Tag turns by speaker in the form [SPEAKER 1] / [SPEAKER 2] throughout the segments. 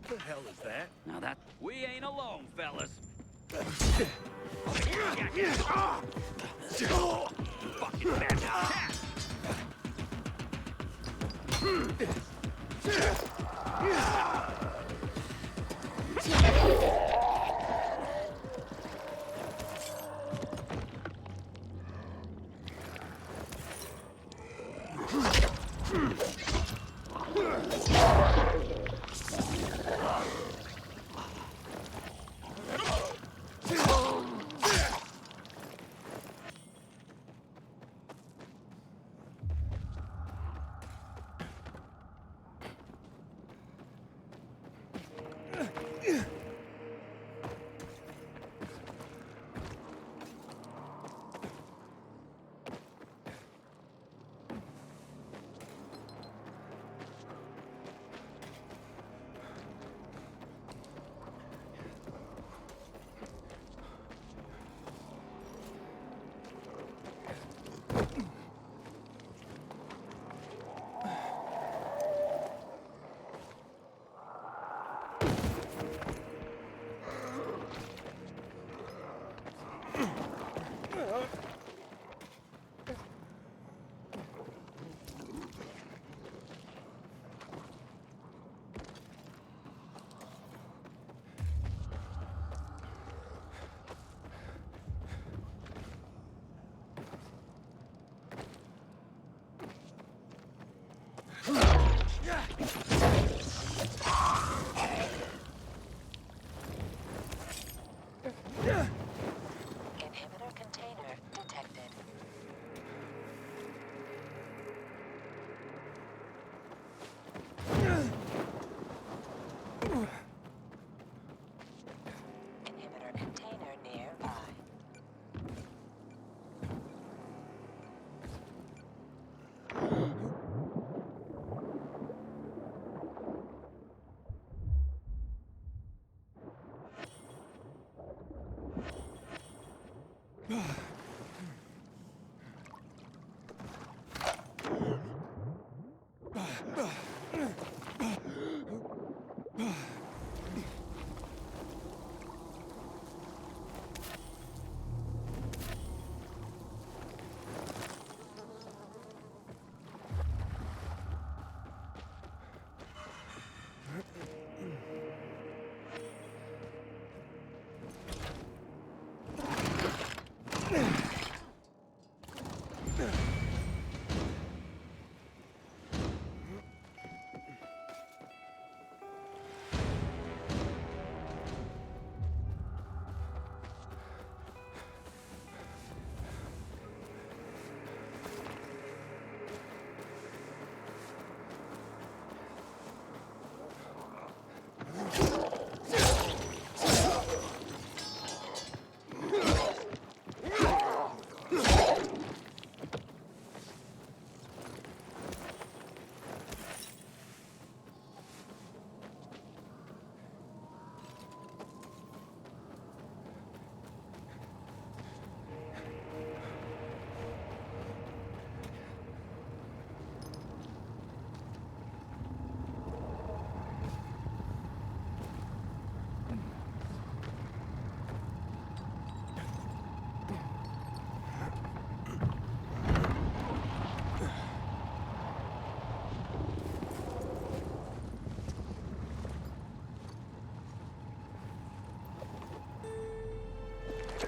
[SPEAKER 1] The hell is that?
[SPEAKER 2] Now that we ain't alone, fellas. Fucking bad cat.
[SPEAKER 3] Inhibitor container detected. Inhibitor container nearby.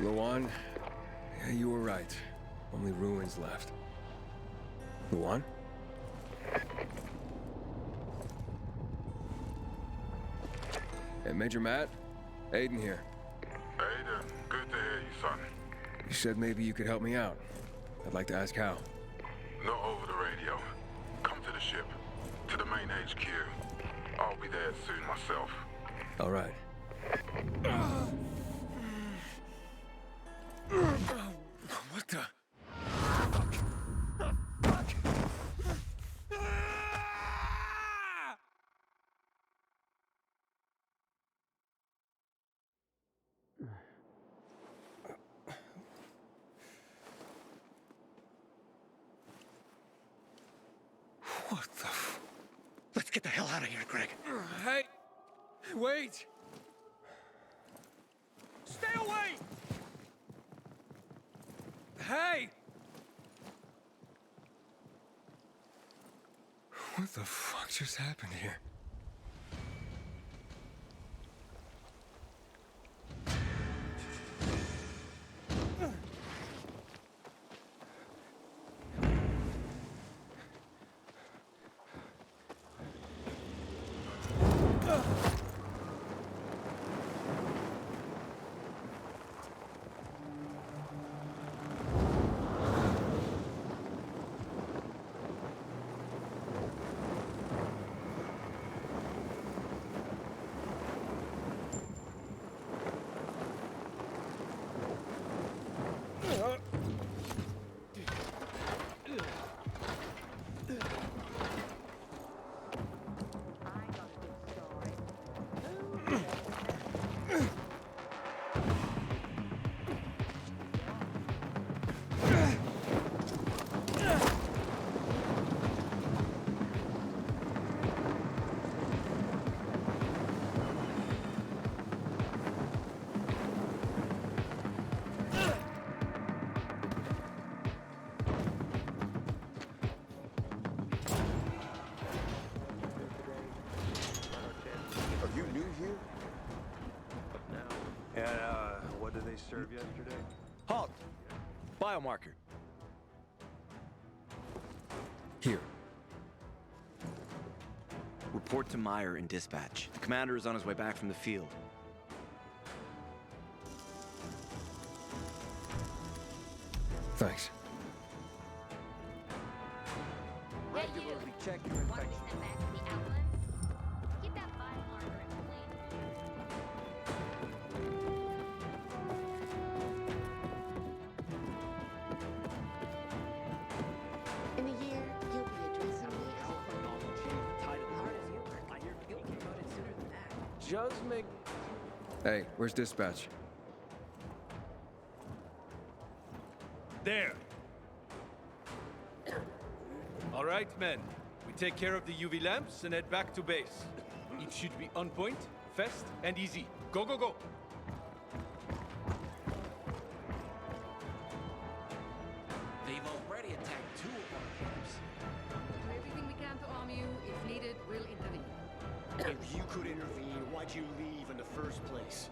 [SPEAKER 4] Luan, yeah, you were right. Only ruins left. Luan? Hey, Major Matt? Aiden here.
[SPEAKER 5] Aiden, good to hear you, son.
[SPEAKER 4] You said maybe you could help me out. I'd like to ask how.
[SPEAKER 5] Not over the radio. Come to the ship. To the main HQ. I'll be there soon myself.
[SPEAKER 4] All right. What the? What the f...
[SPEAKER 1] Let's get the hell out of here, Greg.
[SPEAKER 4] Hey! Wait!
[SPEAKER 1] Stay away!
[SPEAKER 4] Hey! What the fuck just happened here?
[SPEAKER 6] Are you new here?
[SPEAKER 1] And, what did they serve yesterday?
[SPEAKER 6] Halt! Biomarker.
[SPEAKER 7] Report to Meyer in dispatch. The commander is on his way back from the field.
[SPEAKER 4] Thanks.
[SPEAKER 7] Regularly check your
[SPEAKER 8] Want to be
[SPEAKER 7] infection.
[SPEAKER 8] sent back to the outlands? Keep that biomarker inflamed.
[SPEAKER 3] In a year, you'll be addressing me as hard as you work. You'll be promoted sooner than that.
[SPEAKER 6] Just make...
[SPEAKER 4] Hey, where's dispatch?
[SPEAKER 9] There. All right, men. We take care of the UV lamps and head back to base. It should be on point, fast, and easy. Go, go, go!
[SPEAKER 2] They've already attacked 2 of our camps.
[SPEAKER 10] Do everything we can to arm you. If needed, we'll intervene.
[SPEAKER 11] If you could intervene, why'd you leave in the first place?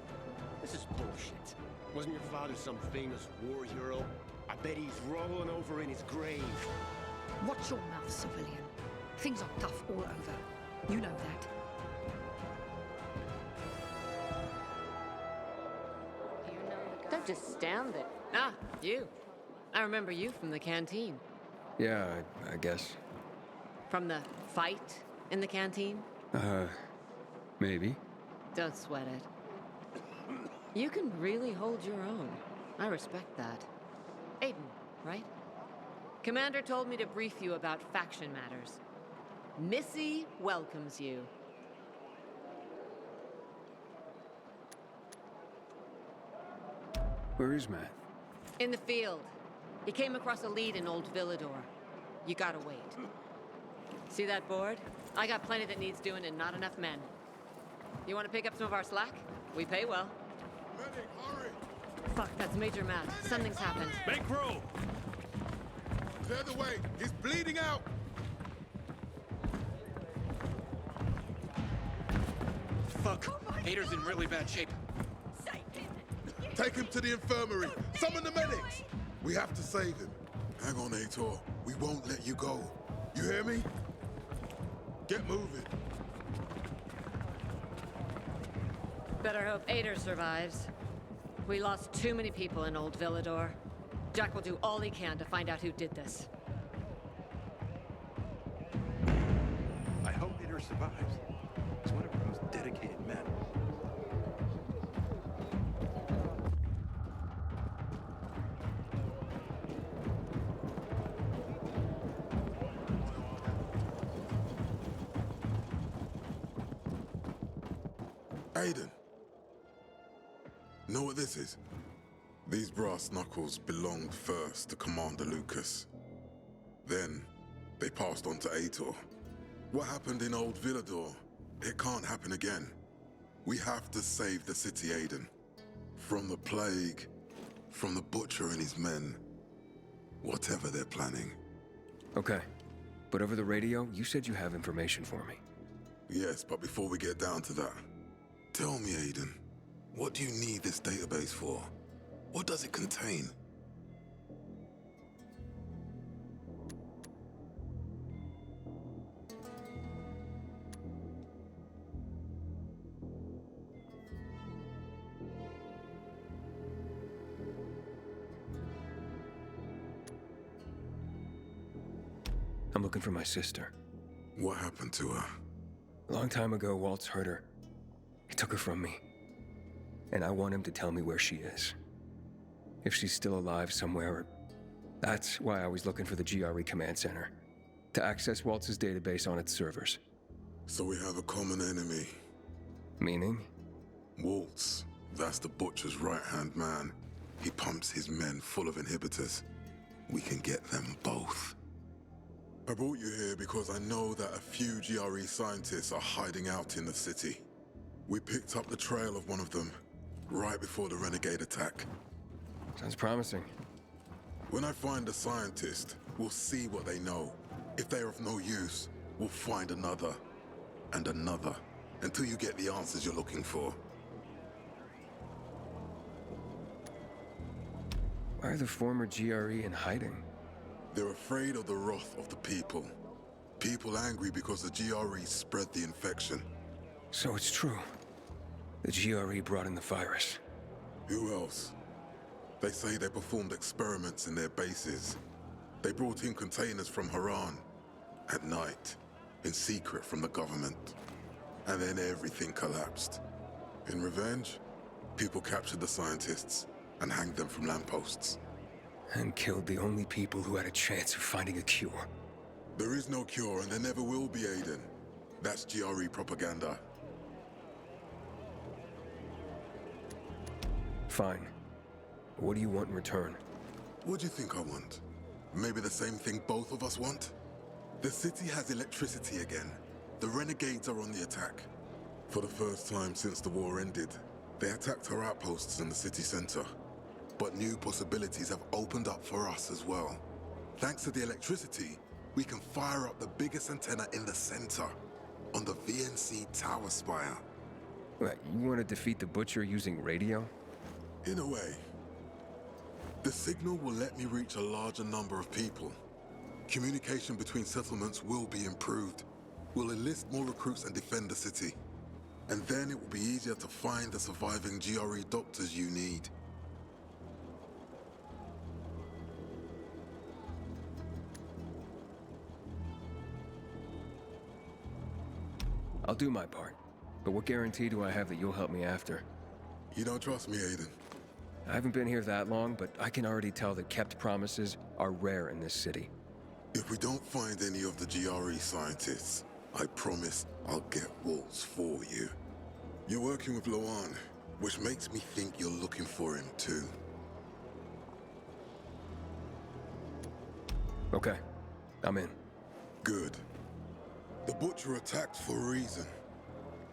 [SPEAKER 11] This is bullshit. Wasn't your father some famous war hero? I bet he's rolling over in his grave.
[SPEAKER 10] Watch your mouth, civilian. Things are tough all over. You know that.
[SPEAKER 3] Don't just stand there. Ah, you. I remember you from the canteen.
[SPEAKER 4] Yeah, I guess.
[SPEAKER 3] From the fight in the canteen?
[SPEAKER 4] Maybe.
[SPEAKER 3] Don't sweat it. You can really hold your own. I respect that. Aiden, right? Commander told me to brief you about faction matters. Missy welcomes you.
[SPEAKER 4] Where is Matt?
[SPEAKER 3] In the field. He came across a lead in Old Villador. You gotta wait. See that board? I got plenty that needs doing and not enough men. You want to pick up some of our slack? We pay well.
[SPEAKER 5] Medic, hurry!
[SPEAKER 3] Fuck, that's Major Matt. Something's happened.
[SPEAKER 9] Make room!
[SPEAKER 5] Clear the way! He's bleeding out!
[SPEAKER 2] Fuck. Hader's in really bad shape.
[SPEAKER 5] Take him to the infirmary! Summon the medics! We have to save him. Hang on, Aitor. We won't let you go. You hear me? Get moving.
[SPEAKER 3] Better hope Ader survives. We lost too many people in Old Villador. Jack will do all he can to find out who did this.
[SPEAKER 1] I hope Peter survives. He's one of our most dedicated men.
[SPEAKER 5] Aiden. Know what this is? These brass knuckles belonged first to Commander Lucas. Then, they passed on to Aitor. What happened in Old Villador, it can't happen again. We have to save the city, Aiden. From the plague, from the Butcher and his men. Whatever they're planning.
[SPEAKER 4] Okay. But over the radio, you said you have information for me.
[SPEAKER 5] Yes, but before we get down to that, tell me, Aiden, what do you need this database for? What does it contain?
[SPEAKER 4] I'm looking for my sister.
[SPEAKER 5] What happened to her?
[SPEAKER 4] A long time ago, Waltz hurt her. He took her from me. And I want him to tell me where she is. If she's still alive somewhere. That's why I was looking for the GRE command center. To access Waltz's database on its servers.
[SPEAKER 5] So we have a common enemy.
[SPEAKER 4] Meaning?
[SPEAKER 5] Waltz. That's the Butcher's right-hand man. He pumps his men full of inhibitors. We can get them both. I brought you here because I know that a few GRE scientists are hiding out in the city. We picked up the trail of one of them right before the Renegade attack.
[SPEAKER 4] Sounds promising.
[SPEAKER 5] When I find a scientist, we'll see what they know. If they're of no use, we'll find another and another until you get the answers you're looking for.
[SPEAKER 4] Why are the former GRE in hiding?
[SPEAKER 5] They're afraid of the wrath of the people. People angry because the GRE spread the infection.
[SPEAKER 4] So it's true. The GRE brought in the virus.
[SPEAKER 5] Who else? They say they performed experiments in their bases. They brought in containers from Haran. At night. In secret from the government. And then everything collapsed. In revenge, people captured the scientists and hanged them from lampposts.
[SPEAKER 4] And killed the only people who had a chance of finding a cure.
[SPEAKER 5] There is no cure and there never will be, Aiden. That's GRE propaganda.
[SPEAKER 4] Fine. What do you want in return?
[SPEAKER 5] What do you think I want? Maybe the same thing both of us want? The city has electricity again. The renegades are on the attack. For the first time since the war ended, they attacked our outposts in the city center. But new possibilities have opened up for us as well. Thanks to the electricity, we can fire up the biggest antenna in the center, on the VNC tower spire.
[SPEAKER 4] What, you want to defeat the Butcher using radio?
[SPEAKER 5] In a way. The signal will let me reach a larger number of people. Communication between settlements will be improved. We'll enlist more recruits and defend the city. And then it will be easier to find the surviving GRE doctors you need.
[SPEAKER 4] I'll do my part. But what guarantee do I have that you'll help me after?
[SPEAKER 5] You don't trust me, Aiden?
[SPEAKER 4] I haven't been here that long, but I can already tell that kept promises are rare in this city.
[SPEAKER 5] If we don't find any of the GRE scientists, I promise I'll get Waltz for you. You're working with Loan, which makes me think you're looking for him too.
[SPEAKER 4] Okay, I'm in.
[SPEAKER 5] Good. The Butcher attacked for a reason.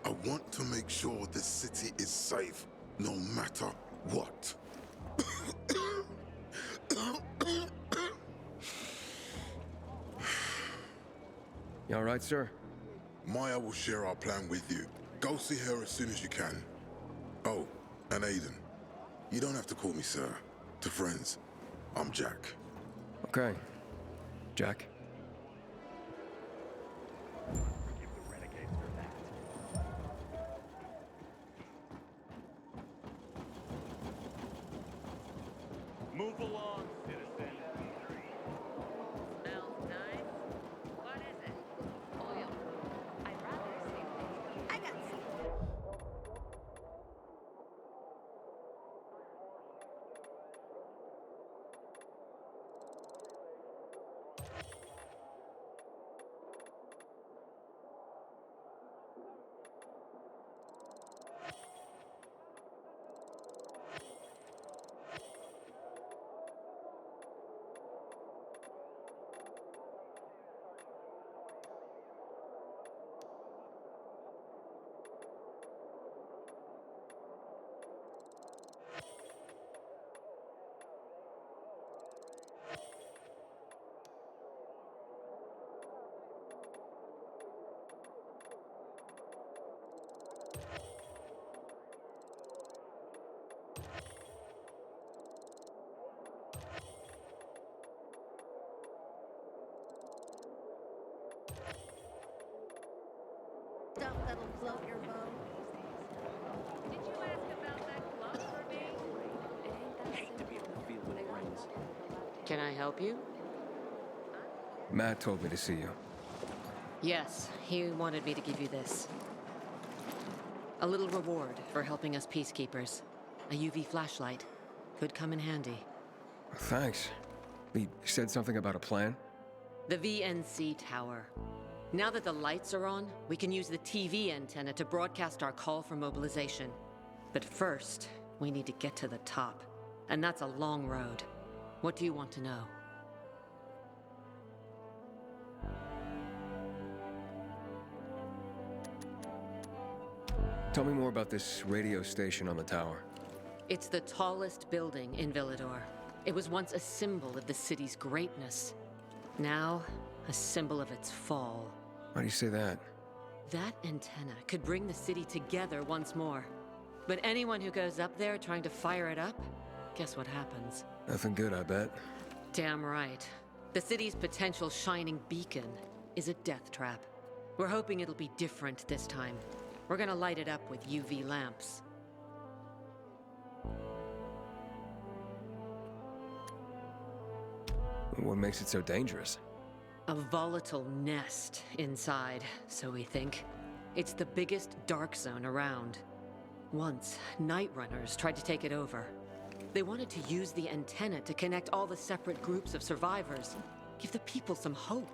[SPEAKER 5] I want to make sure this city is safe, no matter what.
[SPEAKER 4] You all right, sir?
[SPEAKER 5] Maya will share our plan with you. Go see her as soon as you can. Oh, and Aiden. You don't have to call me sir. To friends, I'm Jack.
[SPEAKER 4] Okay. Jack.
[SPEAKER 9] Move along, citizen.
[SPEAKER 3] Smells nice. What is it? Oil.
[SPEAKER 8] I'd rather say I got
[SPEAKER 10] Stuff that'll float your boat.
[SPEAKER 3] Did you ask about that glove for me?
[SPEAKER 7] Hate to be on the field with friends.
[SPEAKER 3] Can I help you?
[SPEAKER 4] Matt told me to see you.
[SPEAKER 3] Yes, he wanted me to give you this. A little reward for helping us peacekeepers. A UV flashlight. Could come in handy.
[SPEAKER 4] Thanks. He said something about a plan?
[SPEAKER 3] The VNC tower. Now that the lights are on, we can use the TV antenna to broadcast our call for mobilization. But first, we need to get to the top. And that's a long road. What do you want to know?
[SPEAKER 4] Tell me more about this radio station on the tower.
[SPEAKER 3] It's the tallest building in Villador. It was once a symbol of the city's greatness. Now, a symbol of its fall.
[SPEAKER 4] Why do you say that?
[SPEAKER 3] That antenna could bring the city together once more. But anyone who goes up there trying to fire it up, guess what happens?
[SPEAKER 4] Nothing good, I bet.
[SPEAKER 3] Damn right. The city's potential shining beacon. is a death trap. We're hoping it'll be different this time. We're gonna light it up with UV lamps.
[SPEAKER 4] What makes it so dangerous?
[SPEAKER 3] A volatile nest inside, so we think. It's the biggest dark zone around. Once, Night Runners tried to take it over. They wanted to use the antenna to connect all the separate groups of survivors, give the people some hope.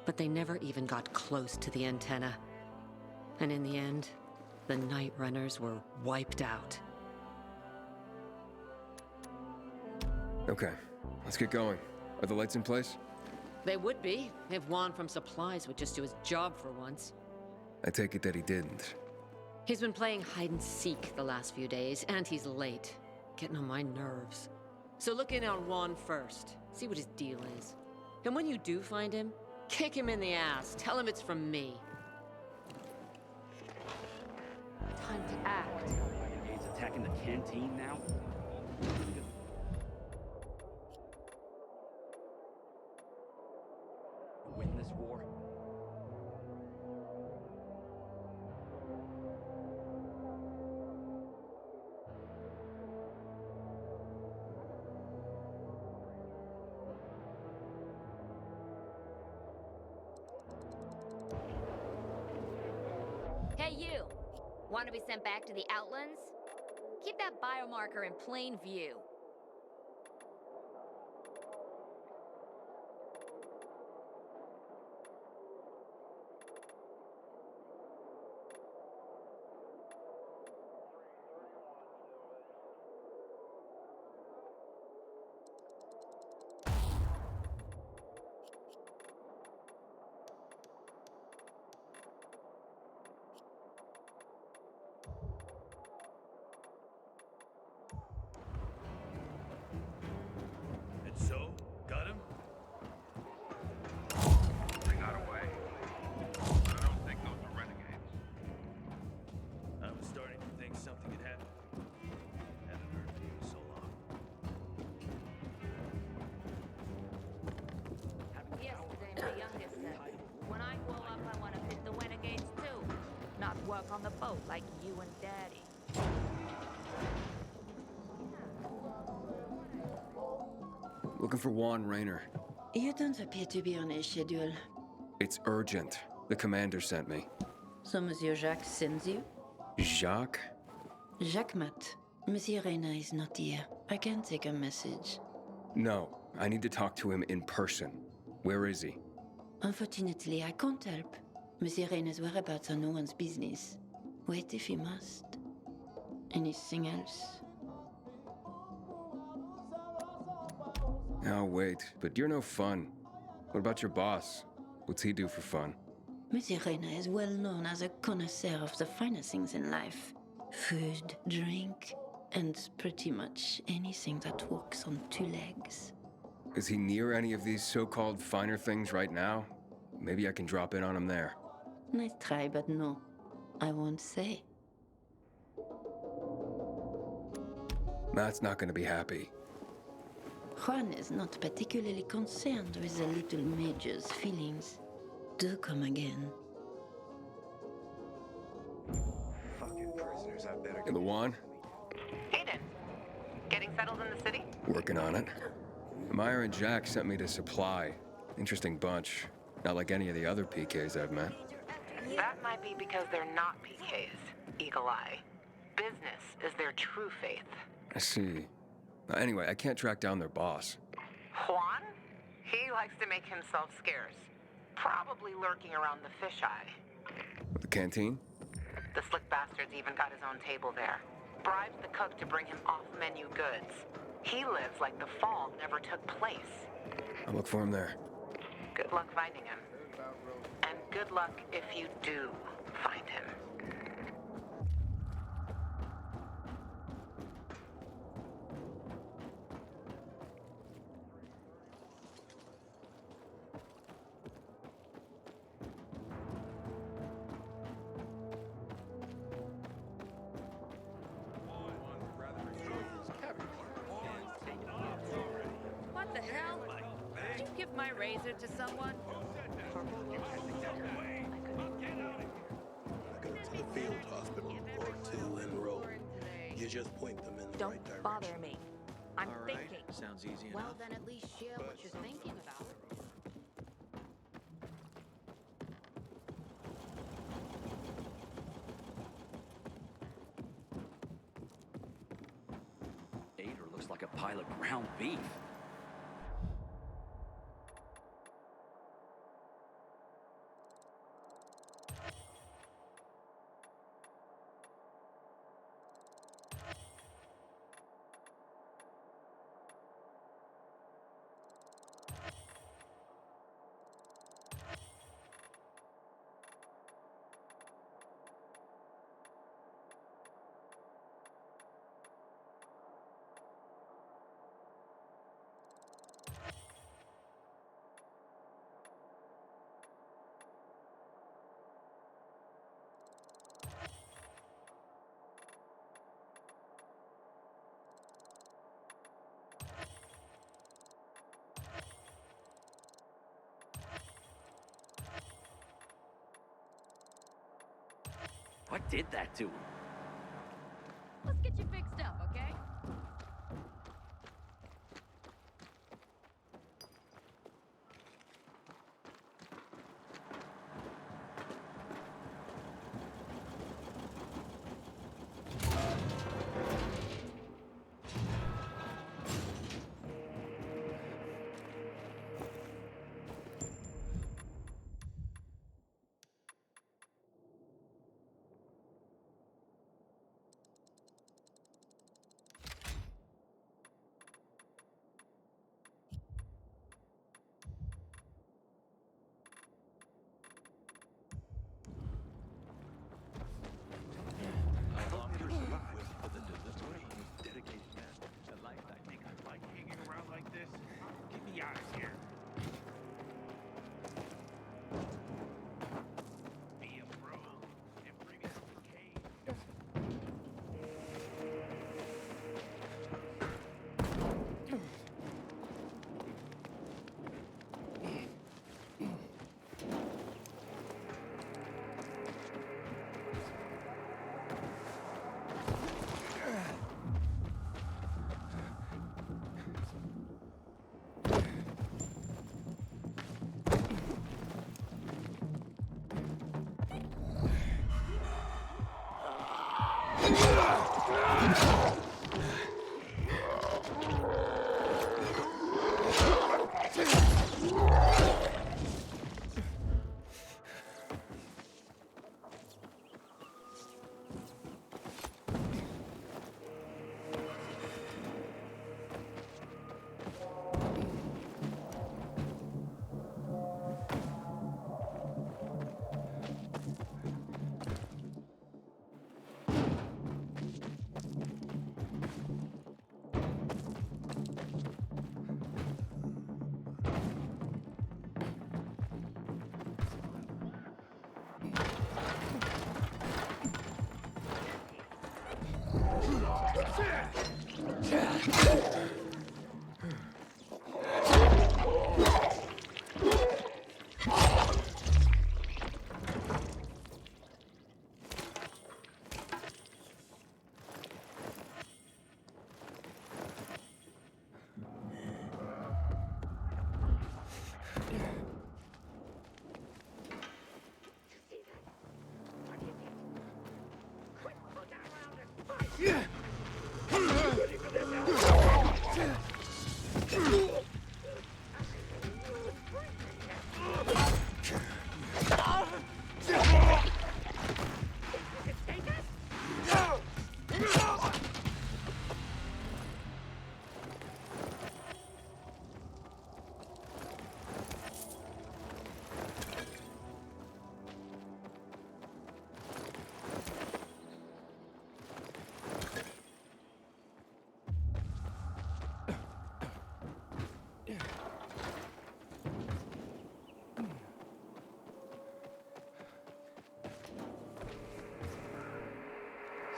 [SPEAKER 3] But they never even got close to the antenna. And in the end, the Night Runners were wiped out.
[SPEAKER 4] Okay, let's get going. Are the lights in place?
[SPEAKER 3] They would be, if Juan from Supplies would just do his job for once.
[SPEAKER 4] I take it that he didn't.
[SPEAKER 3] He's been playing hide and seek the last few days, and he's late. Getting on my nerves. So look in on Juan first. See what his deal is. And when you do find him, kick him in the ass. Tell him it's from me.
[SPEAKER 8] Time to act.
[SPEAKER 2] Renegades attacking the canteen now? Win this war?
[SPEAKER 8] Hey, you! Want to be sent back to the Outlands? Keep that biomarker in plain view.
[SPEAKER 9] So, got him?
[SPEAKER 1] They got away. But I don't think those are renegades.
[SPEAKER 9] I was starting to think something had happened. Haven't heard from you in so long.
[SPEAKER 8] Yesterday, my youngest said, when I grow up, I want to fit the renegades too. Not work on the boat like you and Daddy.
[SPEAKER 4] Looking for Juan Raynor.
[SPEAKER 12] You don't appear to be on his schedule.
[SPEAKER 4] It's urgent. The commander sent me.
[SPEAKER 12] So Monsieur Jacques sends you?
[SPEAKER 4] Jacques?
[SPEAKER 12] Jacques Mat. Monsieur Reyna is not here. I can take a message.
[SPEAKER 4] No, I need to talk to him in person. Where is he?
[SPEAKER 12] Unfortunately, I can't help. Monsieur Reyna's whereabouts are no one's business. Wait if he must. Anything else?
[SPEAKER 4] I'll wait, but you're no fun. What about your boss? What's he do for fun?
[SPEAKER 12] Monsieur Reyna is well known as a connoisseur of the finer things in life. Food, drink, and pretty much anything that walks on two legs.
[SPEAKER 4] Is he near any of these so-called finer things right now? Maybe I can drop in on him there.
[SPEAKER 12] Nice try, but no. I won't say.
[SPEAKER 4] Matt's not gonna be happy.
[SPEAKER 12] Juan is not particularly concerned with the little major's feelings. Do come again.
[SPEAKER 6] Fucking prisoners, I better
[SPEAKER 4] And the Juan?
[SPEAKER 3] Hayden, getting settled in the city?
[SPEAKER 4] Working on it. Meyer and Jack sent me to Supply. Interesting bunch. Not like any of the other PKs I've met.
[SPEAKER 3] That might be because they're not PKs, Eagle Eye. Business is their true faith.
[SPEAKER 4] I see. Anyway, I can't track down their boss.
[SPEAKER 3] Juan? He likes to make himself scarce. Probably lurking around the fisheye.
[SPEAKER 4] The canteen?
[SPEAKER 3] The slick bastard's even got his own table there. Bribes the cook to bring him off-menu goods. He lives like the fall never took place.
[SPEAKER 4] I'll look for him there.
[SPEAKER 3] Good luck finding him. And good luck if you do find him.
[SPEAKER 8] What the hell? Did you give my razor to someone?
[SPEAKER 11] to the field hospital or two en route. You just point them in the
[SPEAKER 8] Don't
[SPEAKER 11] right direction.
[SPEAKER 8] bother me. I'm
[SPEAKER 7] All right,
[SPEAKER 8] thinking.
[SPEAKER 7] sounds easy
[SPEAKER 3] Well,
[SPEAKER 7] enough.
[SPEAKER 3] then at least share what you're thinking about.
[SPEAKER 2] Ader looks like a pile of ground beef. What did that to him?
[SPEAKER 8] Let's get you fixed up, okay?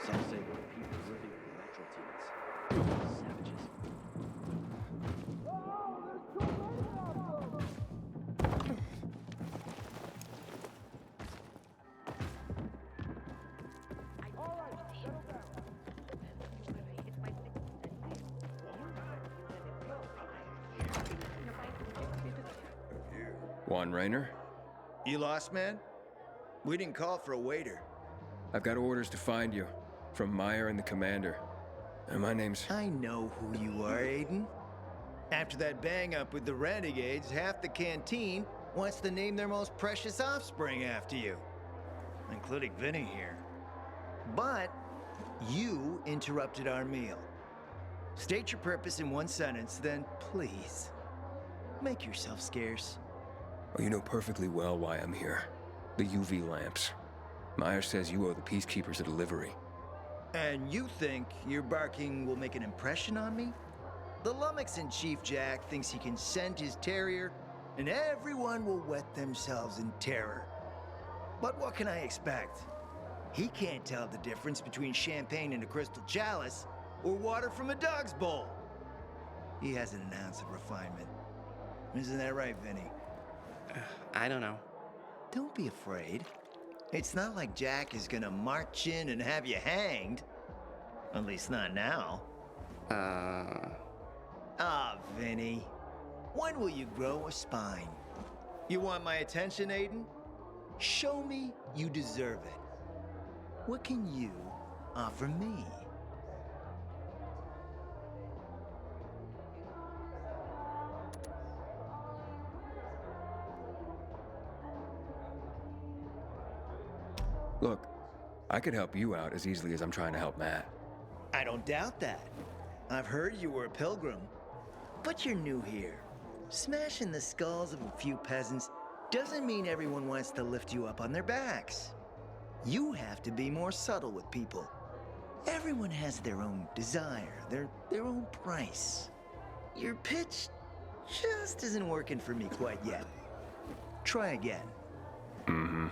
[SPEAKER 2] Some say there are people living in the metro tunnels. Savages.
[SPEAKER 4] Juan Rayner?
[SPEAKER 13] You lost, man? We didn't call for a waiter.
[SPEAKER 4] I've got orders to find you. From Meyer and the commander. And my name's...
[SPEAKER 13] I know who you are, Aiden. After that bang-up with the Renegades, half the canteen wants to name their most precious offspring after you. Including Vinny here. But you interrupted our meal. State your purpose in one sentence, then please, make yourself scarce.
[SPEAKER 4] Oh, you know perfectly well why I'm here. The UV lamps. Meyer says you owe the Peacekeepers a delivery.
[SPEAKER 13] And you think your barking will make an impression on me? The lummox in Chief Jack thinks he can scent his terrier, and everyone will wet themselves in terror. But what can I expect? He can't tell the difference between champagne in a crystal chalice or water from a dog's bowl. He hasn't an ounce of refinement. Isn't that right, Vinny?
[SPEAKER 7] I don't know.
[SPEAKER 13] Don't be afraid. It's not like Jack is gonna march in and have you hanged. At least not now. Vinny. When will you grow a spine? You want my attention, Aiden? Show me you deserve it. What can you offer me?
[SPEAKER 4] Look, I could help you out as easily as I'm trying to help Matt.
[SPEAKER 13] I don't doubt that. I've heard you were a pilgrim. But you're new here. Smashing the skulls of a few peasants doesn't mean everyone wants to lift you up on their backs. You have to be more subtle with people. Everyone has their own desire, their own price. Your pitch just isn't working for me quite yet. Try again.
[SPEAKER 4] Mm-hmm.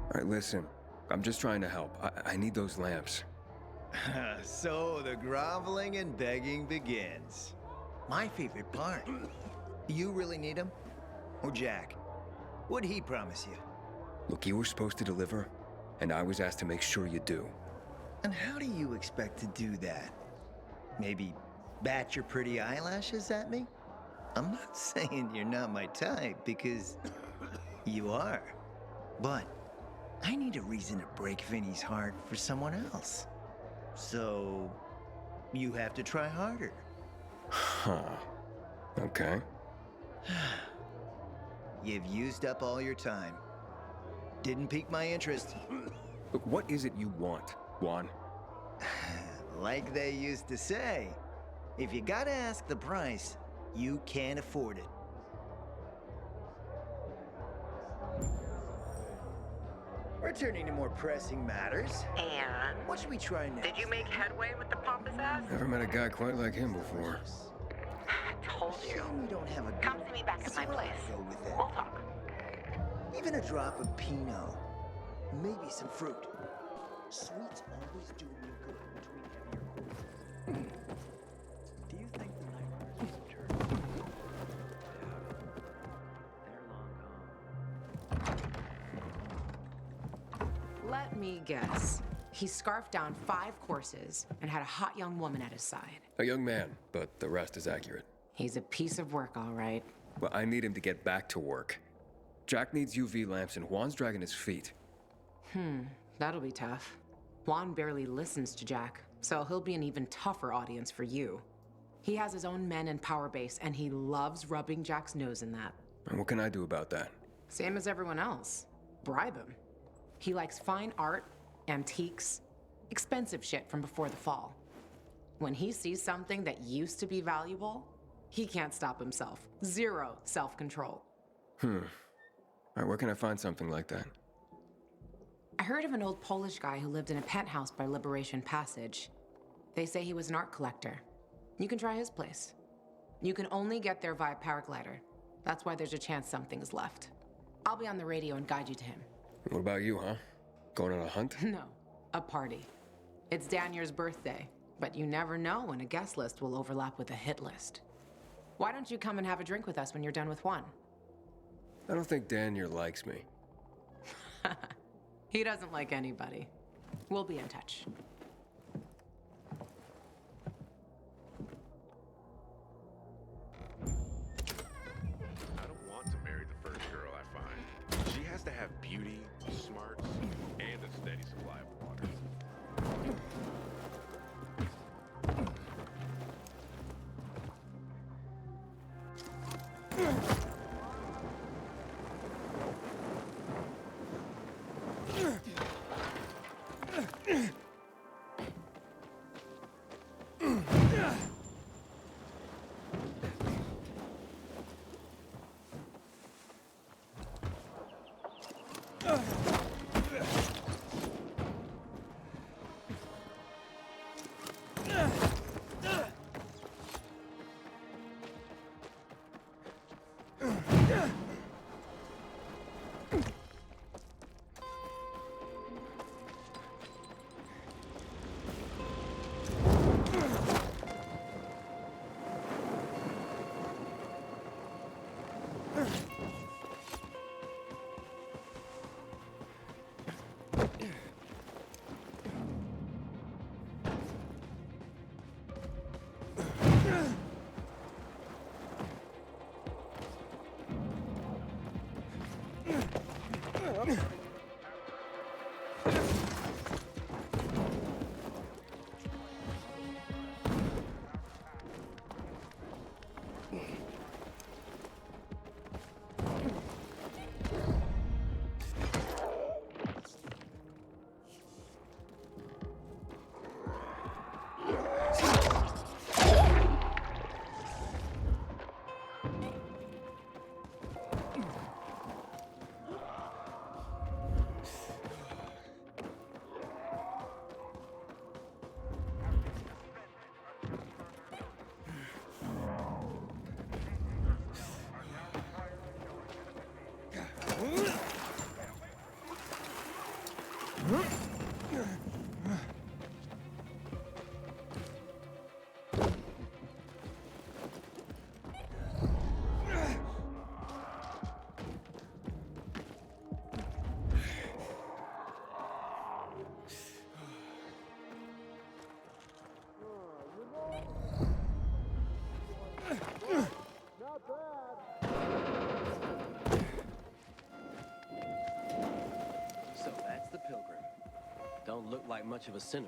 [SPEAKER 4] All right, listen. I'm just trying to help. I need those lamps.
[SPEAKER 13] So the groveling and begging begins. My favorite part. You really need him? Or Jack? What'd he promise you?
[SPEAKER 4] Look, you were supposed to deliver, and I was asked to make sure you do.
[SPEAKER 13] And how do you expect to do that? Maybe bat your pretty eyelashes at me? I'm not saying you're not my type, because you are. But I need a reason to break Vinny's heart for someone else. So, you have to try harder.
[SPEAKER 4] Huh. Okay.
[SPEAKER 13] You've used up all your time. Didn't pique my interest.
[SPEAKER 4] Look, what is it you want, Juan?
[SPEAKER 13] Like they used to say, if you gotta ask the price, you can't afford it. Returning to more pressing matters.
[SPEAKER 14] And?
[SPEAKER 13] What should we try next?
[SPEAKER 14] Did you make headway with the pompous ass?
[SPEAKER 4] Never met a guy quite like him before.
[SPEAKER 14] I told you.
[SPEAKER 13] Shame we don't have a
[SPEAKER 14] Come see me back at my place.
[SPEAKER 13] Go with that.
[SPEAKER 14] We'll talk.
[SPEAKER 13] Even a drop of Pinot. Maybe some fruit. Sweets always do me good between heavier courses.
[SPEAKER 2] Do you think the nightmares of Turkey? They're long gone.
[SPEAKER 15] Let me guess. He scarfed down 5 courses and had a hot young woman at his side.
[SPEAKER 4] A young man, but the rest is accurate.
[SPEAKER 15] He's a piece of work, all right.
[SPEAKER 4] Well, I need him to get back to work. Jack needs UV lamps and Juan's dragging his feet.
[SPEAKER 15] That'll be tough. Juan barely listens to Jack, so he'll be an even tougher audience for you. He has his own men and power base, and he loves rubbing Jack's nose in that.
[SPEAKER 4] And what can I do about that?
[SPEAKER 15] Same as everyone else. Bribe him. He likes fine art, antiques, expensive shit from before the fall. When he sees something that used to be valuable, he can't stop himself. 0 self-control.
[SPEAKER 4] All right, where can I find something like that?
[SPEAKER 15] I heard of an old Polish guy who lived in a penthouse by Liberation Passage. They say he was an art collector. You can try his place. You can only get there via paraglider. That's why there's a chance something's left. I'll be on the radio and guide you to him.
[SPEAKER 4] What about you, huh? Going on a hunt?
[SPEAKER 15] No, a party. It's Danier's birthday, but you never know when a guest list will overlap with a hit list. Why don't you come and have a drink with us when you're done with one?
[SPEAKER 4] I don't think Danier likes me.
[SPEAKER 15] He doesn't like anybody. We'll be in touch.
[SPEAKER 16] So that's the pilgrim. Don't look like much of a sinner.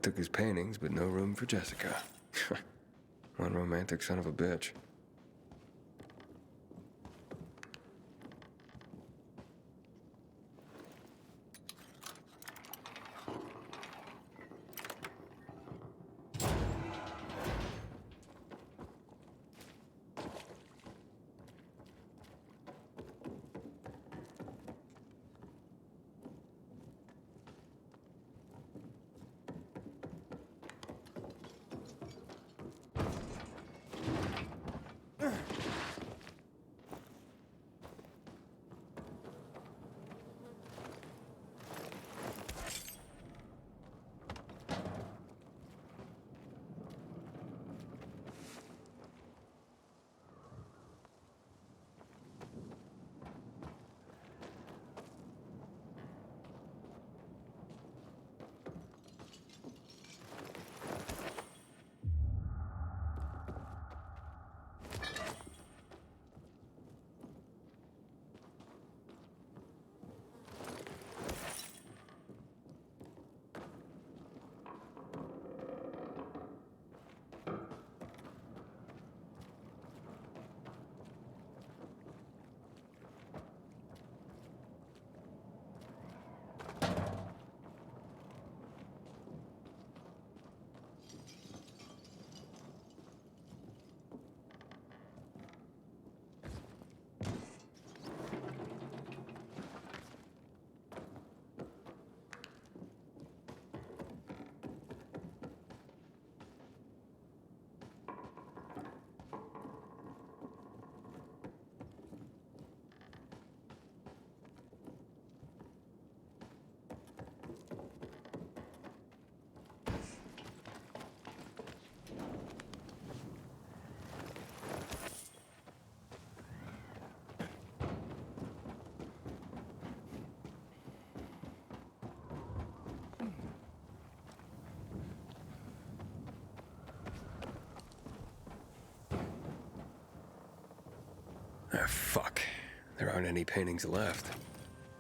[SPEAKER 4] He took his paintings, but no room for Jessica. One romantic son of a bitch. Fuck. There aren't any paintings left.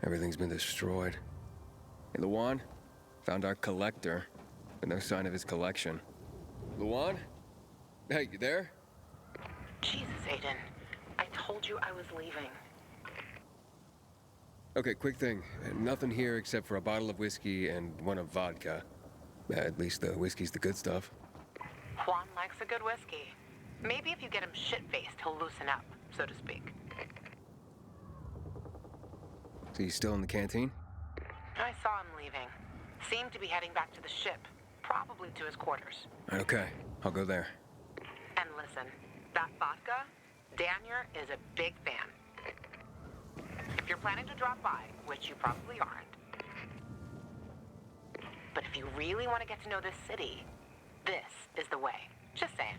[SPEAKER 4] Everything's been destroyed. Hey, Luan? Found our collector, but no sign of his collection. Luan? Hey, you there?
[SPEAKER 14] Jesus, Aiden. I told you I was leaving.
[SPEAKER 4] Okay, quick thing. Nothing here except for a bottle of whiskey and one of vodka. At least the whiskey's the good stuff.
[SPEAKER 14] Juan likes a good whiskey. Maybe if you get him shit-faced, he'll loosen up, so to speak.
[SPEAKER 4] So you still in the canteen?
[SPEAKER 14] I saw him leaving. Seemed to be heading back to the ship, probably to his quarters.
[SPEAKER 4] Okay, I'll go there.
[SPEAKER 14] And listen, that vodka, Daniel is a big fan. If you're planning to drop by, which you probably aren't, but if you really want to get to know this city, this is the way. Just saying.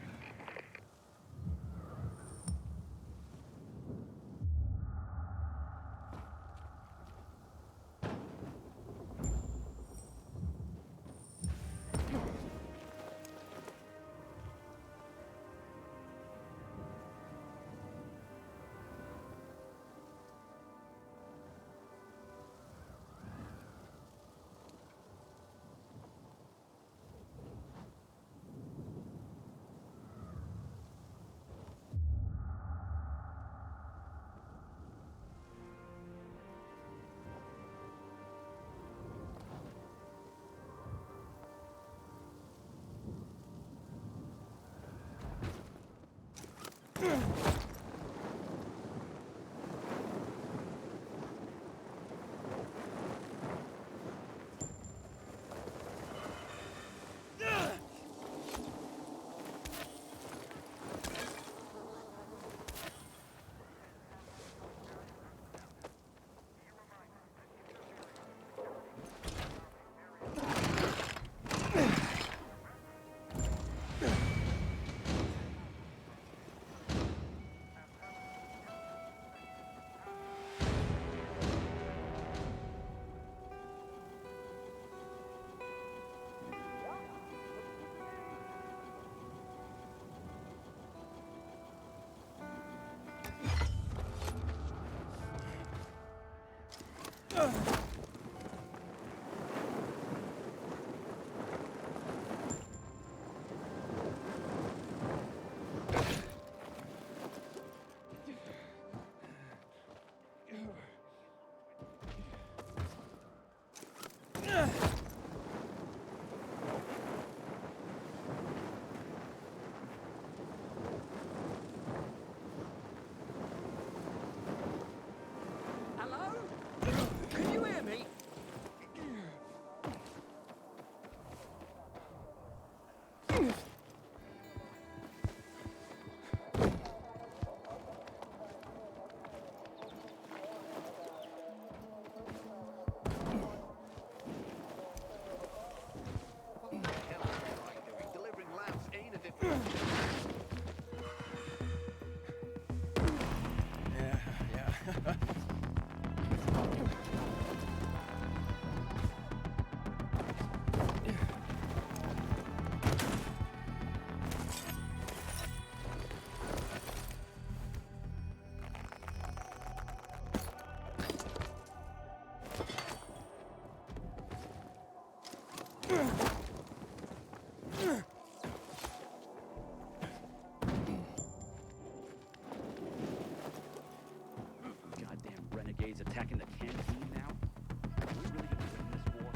[SPEAKER 2] Goddamn renegades attacking the canteen now? Are we really gonna win this war?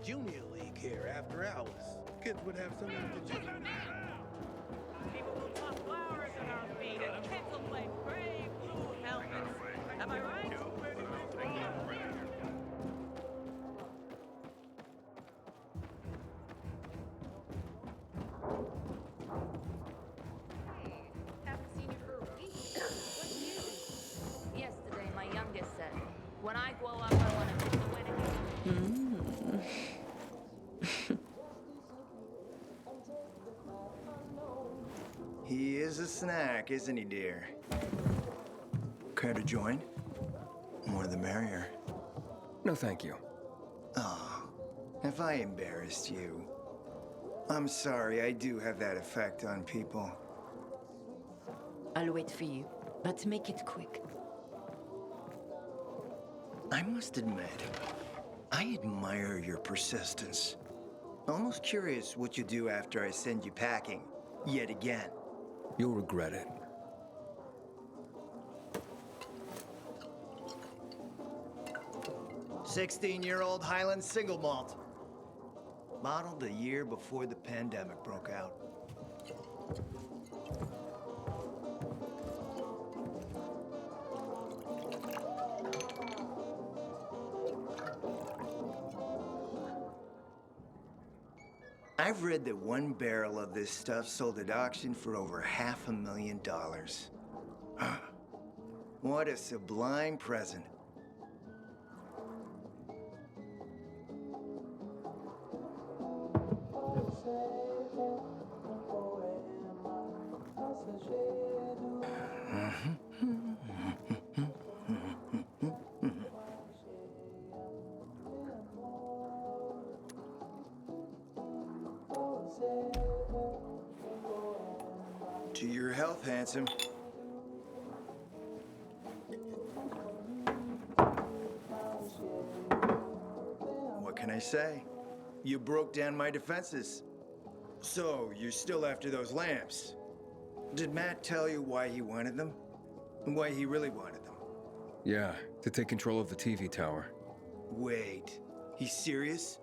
[SPEAKER 11] junior league here after hours. Kids would have something to do.
[SPEAKER 3] People will toss flowers at our feet, and kids will play brave blue helmets. Am I right?
[SPEAKER 8] Haven't seen you for a week. What's new? Yesterday, my youngest said, when I grow up, I want to hit the winning.
[SPEAKER 13] He is a snack, isn't he, dear? Care to join? More the merrier.
[SPEAKER 4] No, thank you.
[SPEAKER 13] Oh, if I embarrassed you. I'm sorry, I do have that effect on people.
[SPEAKER 12] I'll wait for you, but make it quick.
[SPEAKER 13] I must admit, I admire your persistence. Almost curious what you do after I send you packing, yet again.
[SPEAKER 4] You'll regret it.
[SPEAKER 13] "16-year-old Highland single malt. Bottled the year before the pandemic broke out. I've read that one barrel of this stuff sold at auction for over $500,000. What a sublime present. To your health, handsome. What can I say? You broke down my defenses. So, you're still after those lamps. Did Matt tell you why he wanted them? And why he really wanted them?
[SPEAKER 4] Yeah, to take control of the TV tower.
[SPEAKER 13] Wait, he's serious?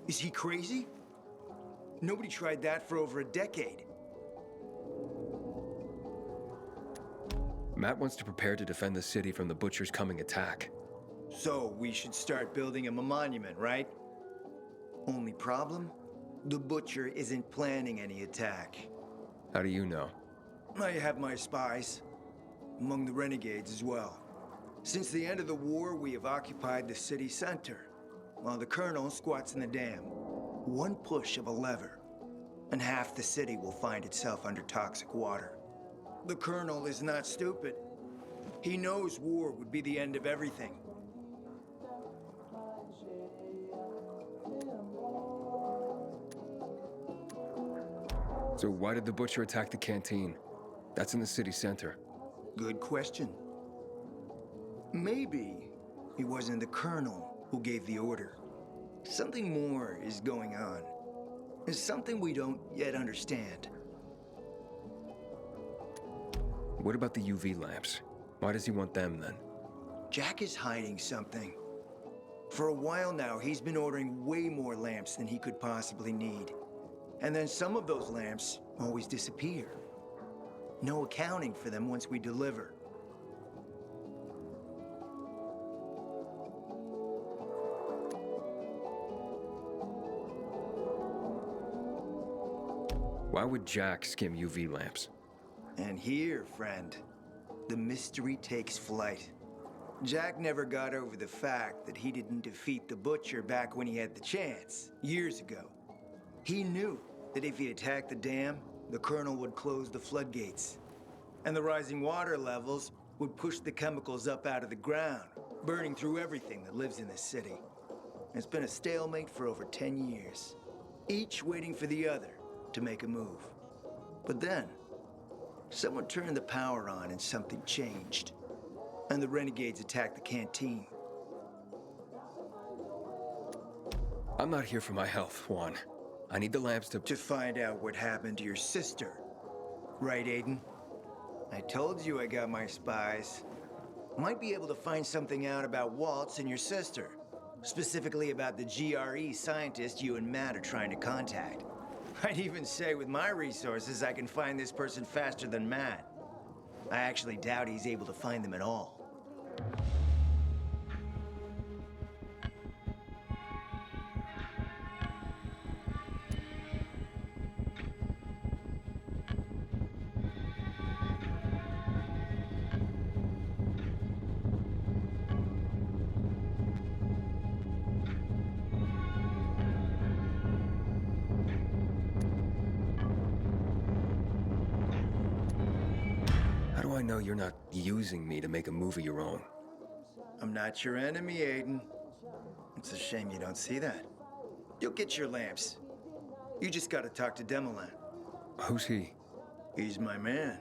[SPEAKER 13] Is he crazy? Nobody tried that for over a decade.
[SPEAKER 4] Matt wants to prepare to defend the city from the Butcher's coming attack.
[SPEAKER 13] So, we should start building him a monument, right? Only problem? The Butcher isn't planning any attack.
[SPEAKER 4] How do you know?
[SPEAKER 13] I have my spies. Among the renegades as well. Since the end of the war, we have occupied the city center, while the Colonel squats in the dam. One push of a lever, and half the city will find itself under toxic water. The Colonel is not stupid. He knows war would be the end of everything.
[SPEAKER 4] So why did the Butcher attack the canteen? That's in the city center.
[SPEAKER 13] Good question. Maybe it wasn't the Colonel who gave the order. Something more is going on. It's something we don't yet understand.
[SPEAKER 4] What about the UV lamps? Why does he want them then?
[SPEAKER 13] Jack is hiding something. For a while now, he's been ordering way more lamps than he could possibly need. And then some of those lamps always disappear. No accounting for them once we deliver.
[SPEAKER 4] Why would Jack skim UV lamps?
[SPEAKER 13] And here, friend, the mystery takes flight. Jack never got over the fact that he didn't defeat the Butcher back when he had the chance, years ago. He knew that if he attacked the dam, the Colonel would close the floodgates. And the rising water levels would push the chemicals up out of the ground, burning through everything that lives in this city. It's been a stalemate for over 10 years, each waiting for the other to make a move. But then, someone turned the power on and something changed. And the renegades attacked the canteen.
[SPEAKER 4] I'm not here for my health, Juan. I need the lamps to
[SPEAKER 13] find out what happened to your sister. Right, Aiden? I told you I got my spies. Might be able to find something out about Waltz and your sister. Specifically about the GRE scientist you and Matt are trying to contact. I'd even say with my resources, I can find this person faster than Matt. I actually doubt he's able to find them at all.
[SPEAKER 4] How do I know you're not using me to make a move of your own?
[SPEAKER 13] I'm not your enemy, Aiden. It's a shame you don't see that. You'll get your lamps. You just gotta talk to Demolan.
[SPEAKER 4] Who's he?
[SPEAKER 13] He's my man.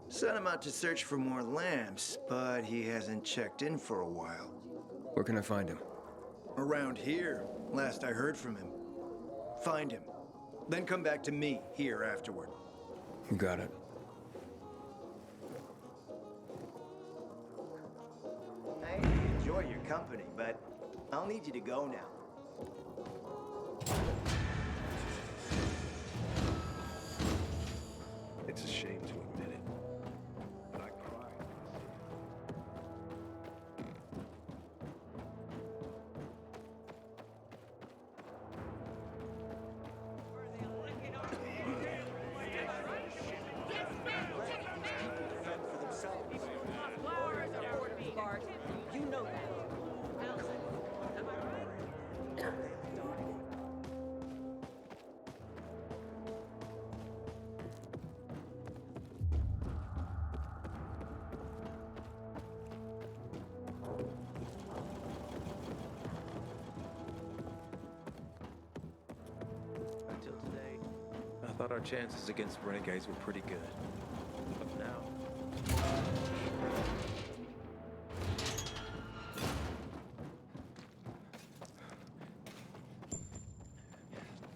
[SPEAKER 13] Sent him out to search for more lamps, but he hasn't checked in for a while.
[SPEAKER 4] Where can I find him?
[SPEAKER 13] Around here, last I heard from him. Find him. Then come back to me here afterward.
[SPEAKER 4] You got it.
[SPEAKER 13] I enjoy your company, but I'll need you to go now.
[SPEAKER 6] It's a shame to admit it, but I cried.
[SPEAKER 3] You know that.
[SPEAKER 2] Until today, I thought our chances against renegades were pretty good. But now...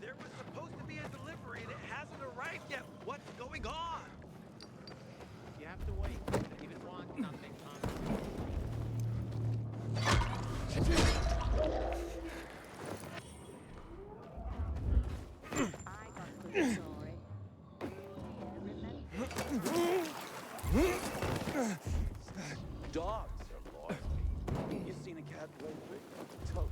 [SPEAKER 7] There was supposed to be a delivery and it hasn't arrived yet. What's going on?
[SPEAKER 14] You have to wait. Even want nothing.
[SPEAKER 2] Dogs are loyal. You seen a cat lately? Totally.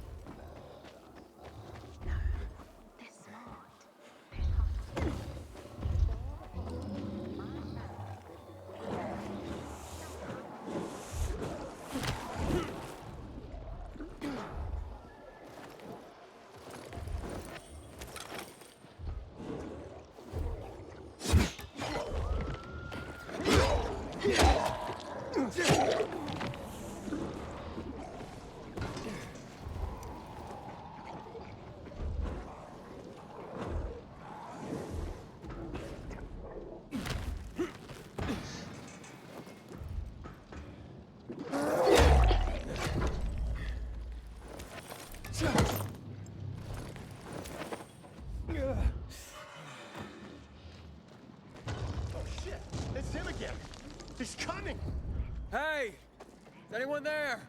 [SPEAKER 11] It's him again! He's coming!
[SPEAKER 4] Hey! Is anyone there?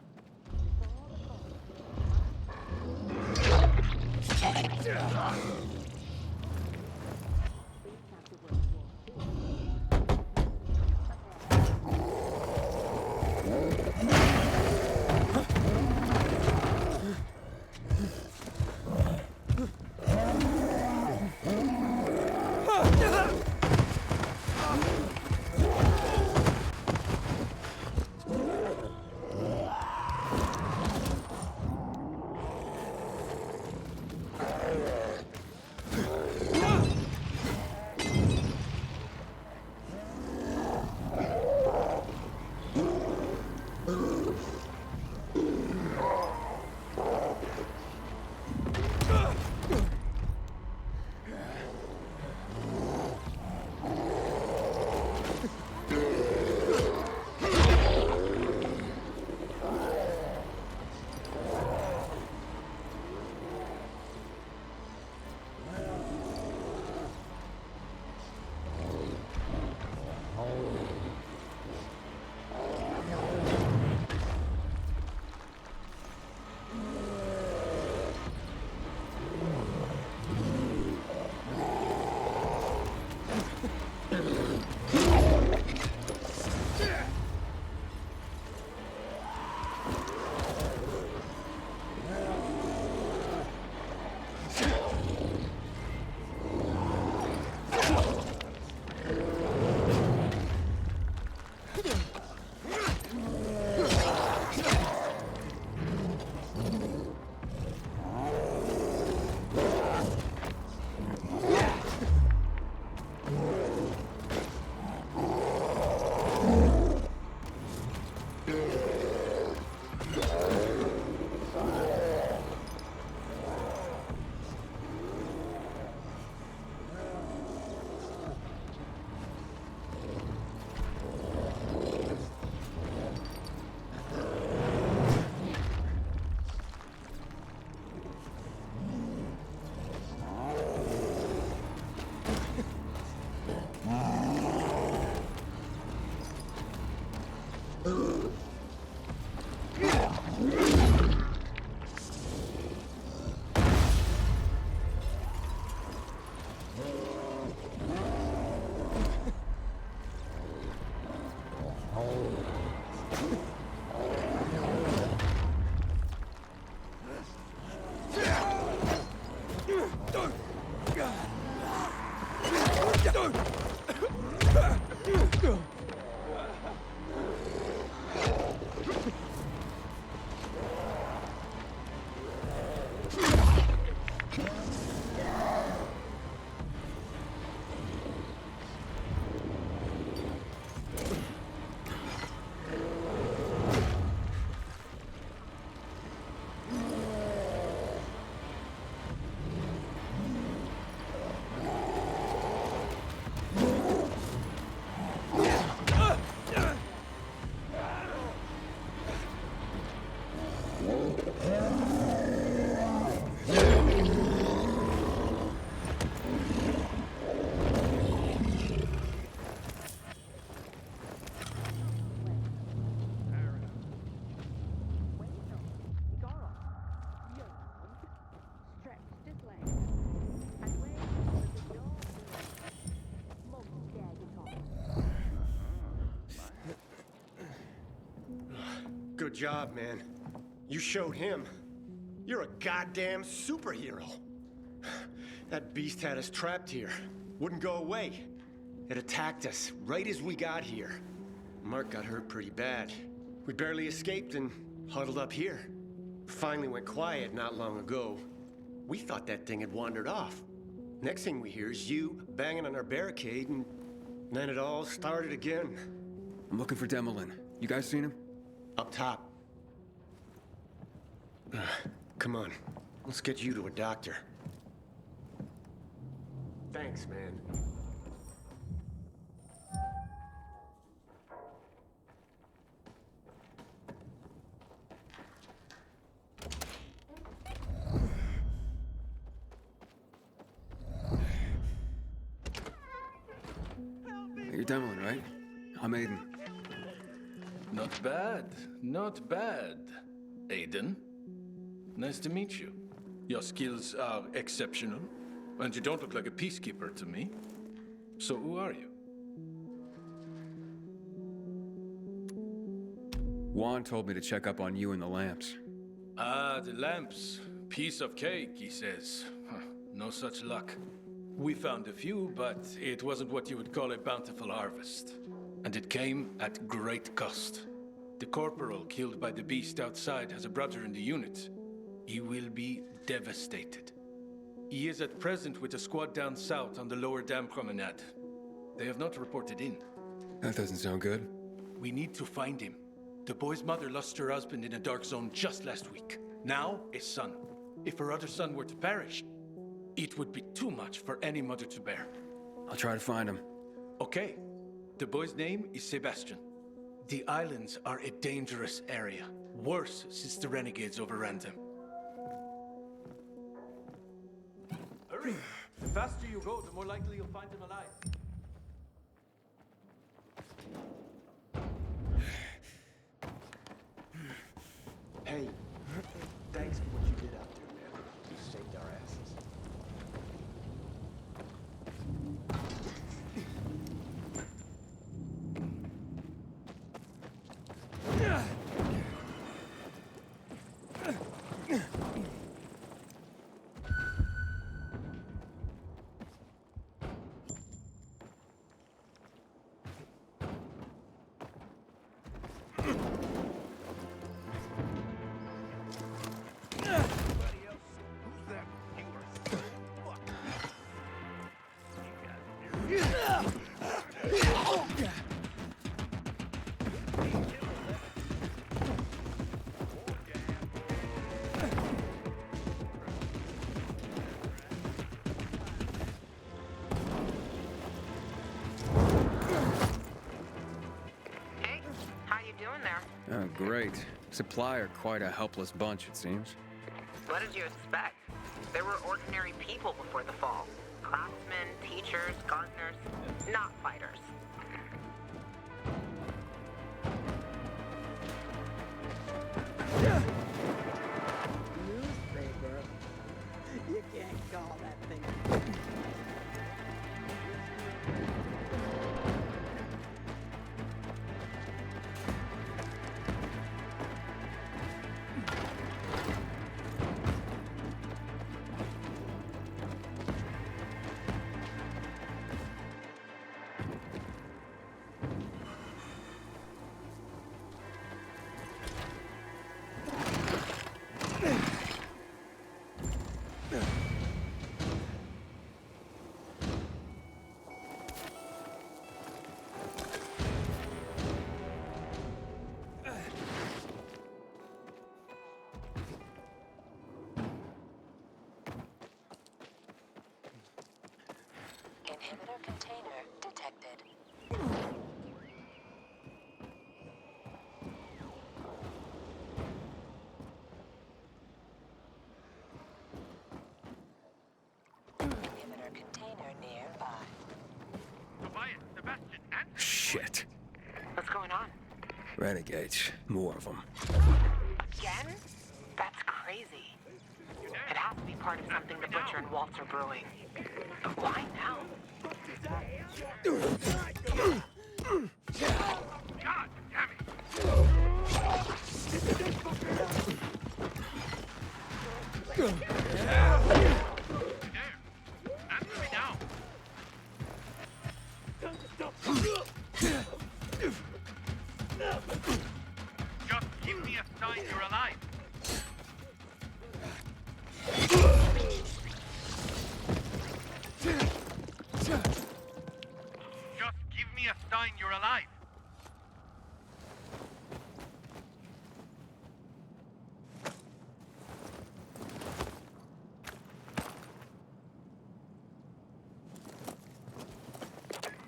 [SPEAKER 11] Good job, man. You showed him. You're a goddamn superhero. That beast had us trapped here. Wouldn't go away. It attacked us right as we got here. Mark got hurt pretty bad. We barely escaped and huddled up here. Finally went quiet not long ago. We thought that thing had wandered off. Next thing we hear is you banging on our barricade, and then it all started again.
[SPEAKER 4] I'm looking for Demolin. You guys seen him?
[SPEAKER 11] Up top. Come on. Let's get you to a doctor. Thanks, man.
[SPEAKER 4] You're Demolin, right? I'm Aiden.
[SPEAKER 17] Not bad, not bad. Aiden, nice to meet you. Your skills are exceptional, and you don't look like a peacekeeper to me. So who are you?
[SPEAKER 4] Juan told me to check up on you and the lamps.
[SPEAKER 17] Ah, the lamps. Piece of cake, he says. Huh, no such luck. We found a few, but it wasn't what you would call a bountiful harvest. And it came at great cost. The corporal killed by the beast outside has a brother in the unit. He will be devastated. He is at present with a squad down south on the lower dam promenade. They have not reported in.
[SPEAKER 4] That doesn't sound good.
[SPEAKER 17] We need to find him. The boy's mother lost her husband in a dark zone just last week. Now, a son. If her other son were to perish, it would be too much for any mother to bear.
[SPEAKER 4] I'll try to find him.
[SPEAKER 17] Okay. The boy's name is Sebastian. The islands are a dangerous area. Worse since the renegades overran them.
[SPEAKER 9] Hurry! The faster you go, the more likely you'll find him alive.
[SPEAKER 11] Hey, thanks for what you did out there, man. You saved our asses.
[SPEAKER 4] Oh, great. Supply are quite a helpless bunch, it seems.
[SPEAKER 14] What did you expect? There were ordinary people before the fall. Craftsmen, teachers, gardeners, not fighters.
[SPEAKER 18] Newspaper? You can't call that thing.
[SPEAKER 19] Inhibitor container detected.
[SPEAKER 1] Quiet, Sebastian. Answer.
[SPEAKER 4] Shit.
[SPEAKER 14] What's going on?
[SPEAKER 4] Renegades. More of them.
[SPEAKER 14] Again? That's crazy. It has to be part of something the Butcher and Waltz are brewing. But why now?
[SPEAKER 1] God damn it! Answer me now. Just give me a sign you're alive. Just give me a sign you're alive.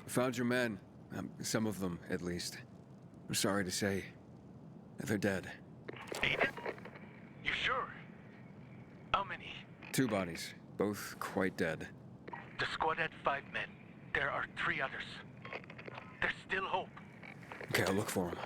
[SPEAKER 4] Found your men. Some of them, at least. I'm sorry to say. They're dead.
[SPEAKER 1] Aiden? You sure? How many?
[SPEAKER 4] 2 bodies. Both quite dead.
[SPEAKER 1] The squad had 5 men. There are 3 others. There's still hope.
[SPEAKER 4] Okay, I'll look for them.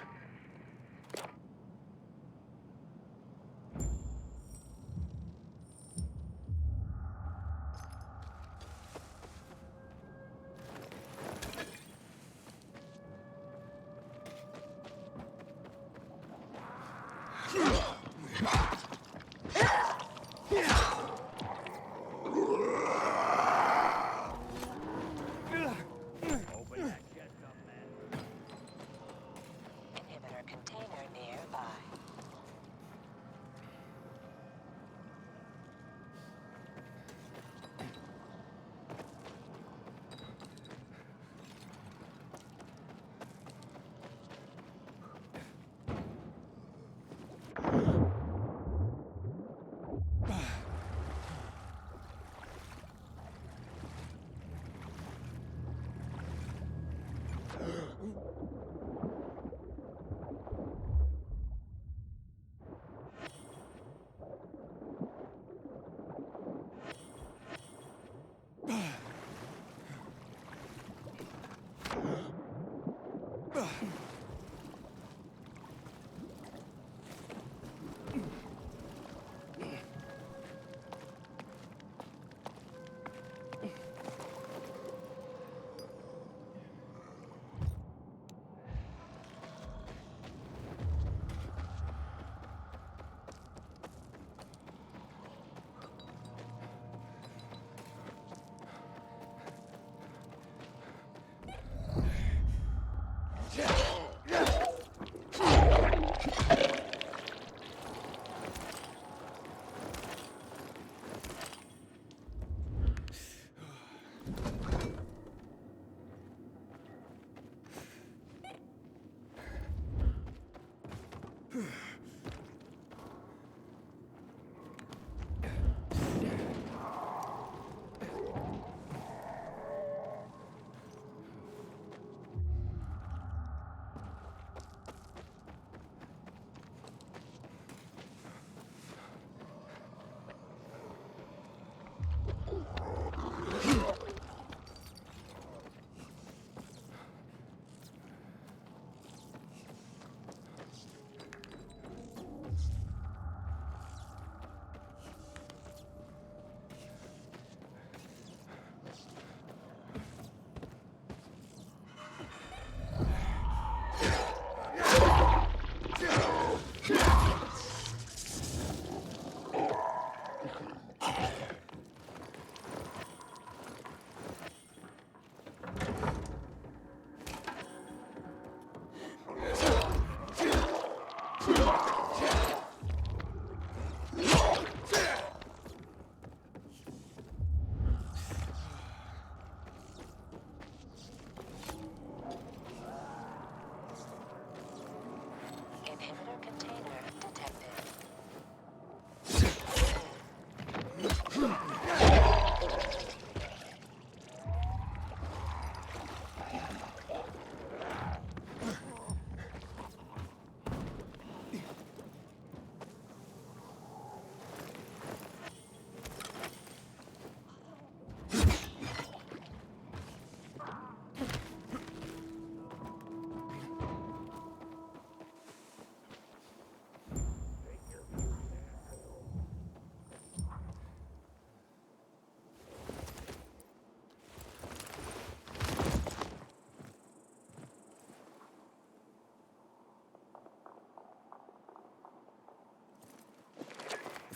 [SPEAKER 19] Inhibitor container nearby.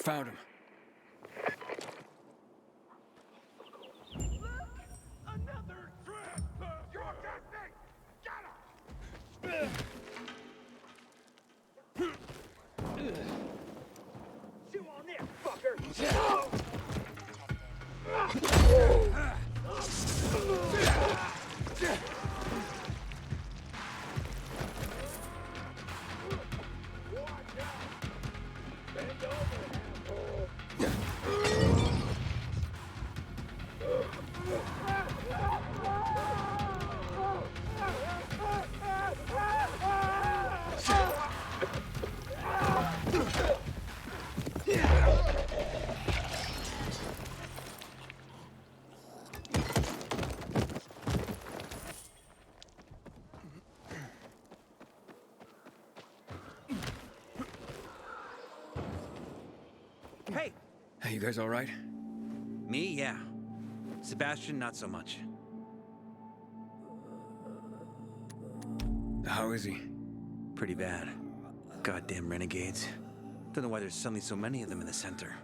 [SPEAKER 4] Found him.
[SPEAKER 7] Another trap! You're dead! Get him! Chew on this, fucker!
[SPEAKER 20] Hey!
[SPEAKER 4] Hey, you guys all right?
[SPEAKER 20] Me, yeah. Sebastian, not so much.
[SPEAKER 4] How is he?
[SPEAKER 20] Pretty bad. Goddamn renegades. Don't know why there's suddenly so many of them in the center.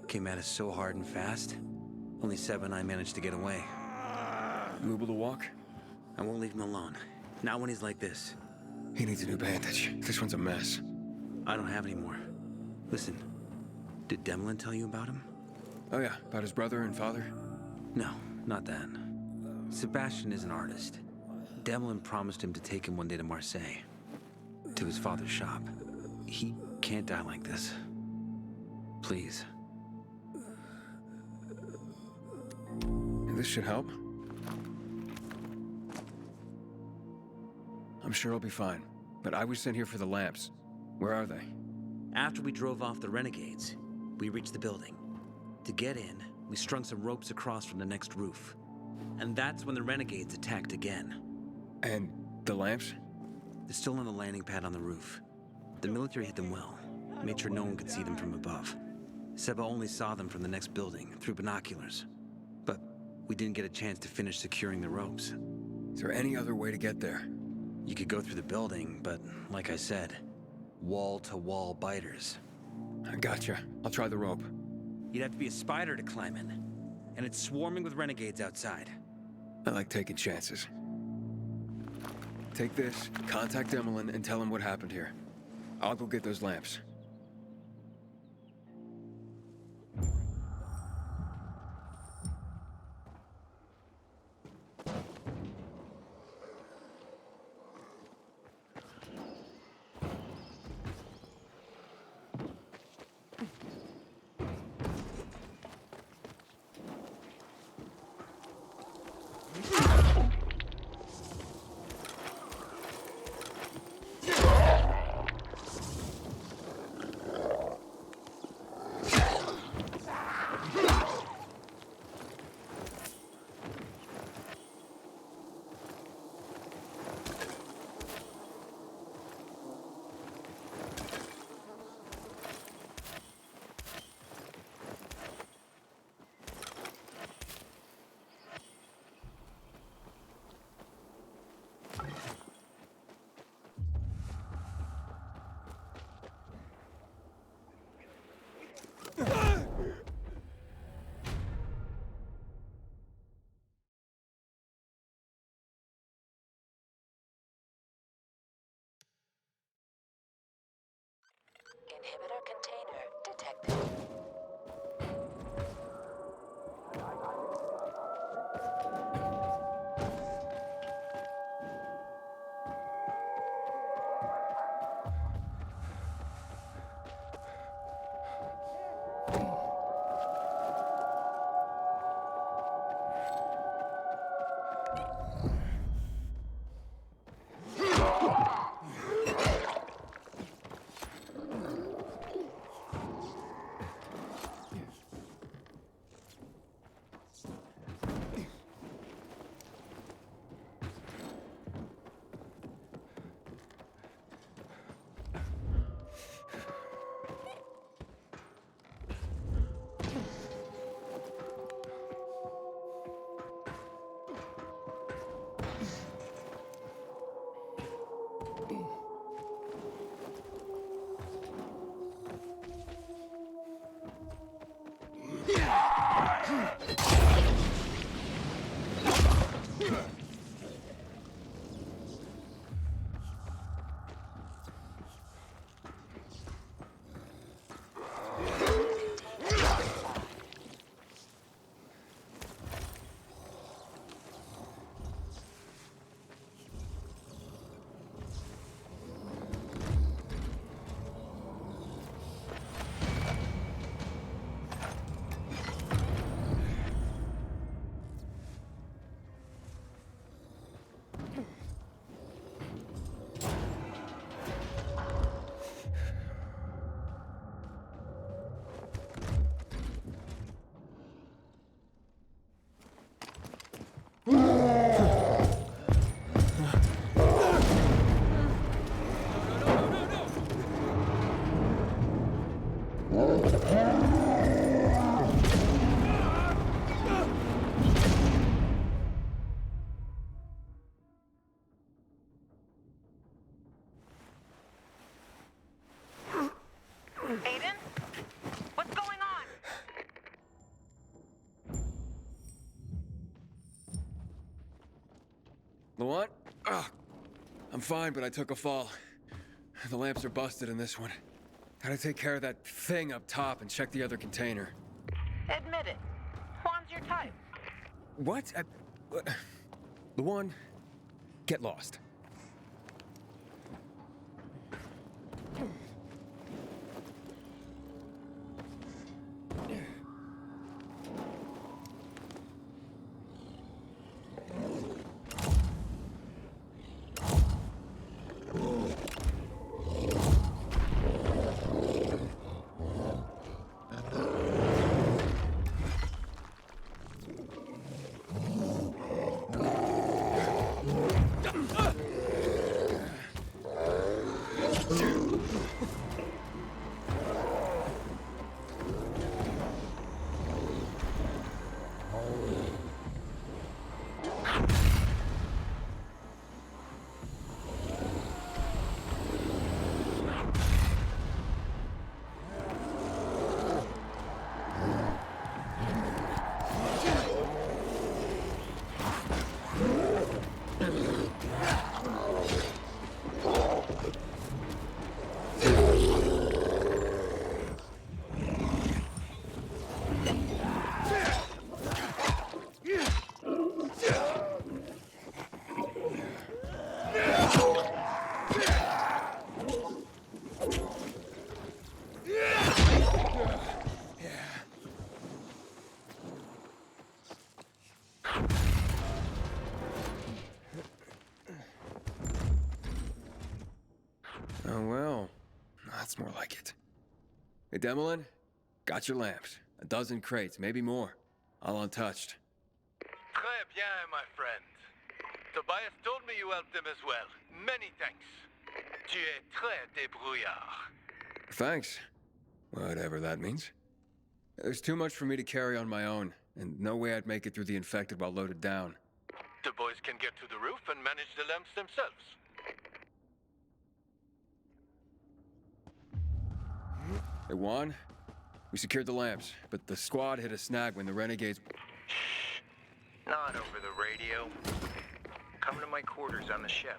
[SPEAKER 20] Came at us so hard and fast. Only Seb and I managed to get away.
[SPEAKER 4] You able to walk?
[SPEAKER 20] I won't leave him alone. Not when he's like this.
[SPEAKER 4] He needs a new bandage. This one's a mess.
[SPEAKER 20] I don't have any more. Listen, did Demlin tell you about him?
[SPEAKER 4] Oh yeah, about his brother and father?
[SPEAKER 20] No, not that. Sebastian is an artist. Demlin promised him to take him one day to Marseille. To his father's shop. He can't die like this. Please.
[SPEAKER 4] This should help. I'm sure I'll be fine. But I was sent here for the lamps. Where are they?
[SPEAKER 20] After we drove off the renegades, we reached the building. To get in, we strung some ropes across from the next roof. And that's when the renegades attacked again.
[SPEAKER 4] And the lamps?
[SPEAKER 20] They're still on the landing pad on the roof. The military hid them well, made sure no one could see them from above. Seba only saw them from the next building, through binoculars. But we didn't get a chance to finish securing the ropes.
[SPEAKER 4] Is there any other way to get there?
[SPEAKER 20] You could go through the building, but like I said, wall-to-wall biters.
[SPEAKER 4] I gotcha. I'll try the rope.
[SPEAKER 20] You'd have to be a spider to climb in. And it's swarming with renegades outside.
[SPEAKER 4] I like taking chances. Take this, contact Demlin, and tell him what happened here. I'll go get those lamps.
[SPEAKER 19] Inhibitor container detected.
[SPEAKER 14] Aiden? What's going on?
[SPEAKER 4] Laurent? Ugh. I'm fine, but I took a fall. The lamps are busted in this one. Gotta take care of that thing up top and check the other container.
[SPEAKER 14] Admit it. Juan's your type.
[SPEAKER 4] What? Luan, get lost. Oh, well. That's more like it. Hey, Demolin, got your lamps. 12 crates, maybe more. All untouched.
[SPEAKER 1] Très bien, my friend. Tobias told me you helped him as well. Many thanks. Tu es très débrouillard.
[SPEAKER 4] Thanks. Whatever that means. There's too much for me to carry on my own, and no way I'd make it through the infected while loaded down.
[SPEAKER 1] The boys can get to the roof and manage the lamps themselves.
[SPEAKER 4] Hey, Juan, we secured the lamps, but the squad hit a snag when the renegades...
[SPEAKER 2] Not over the radio. Come to my quarters on the ship.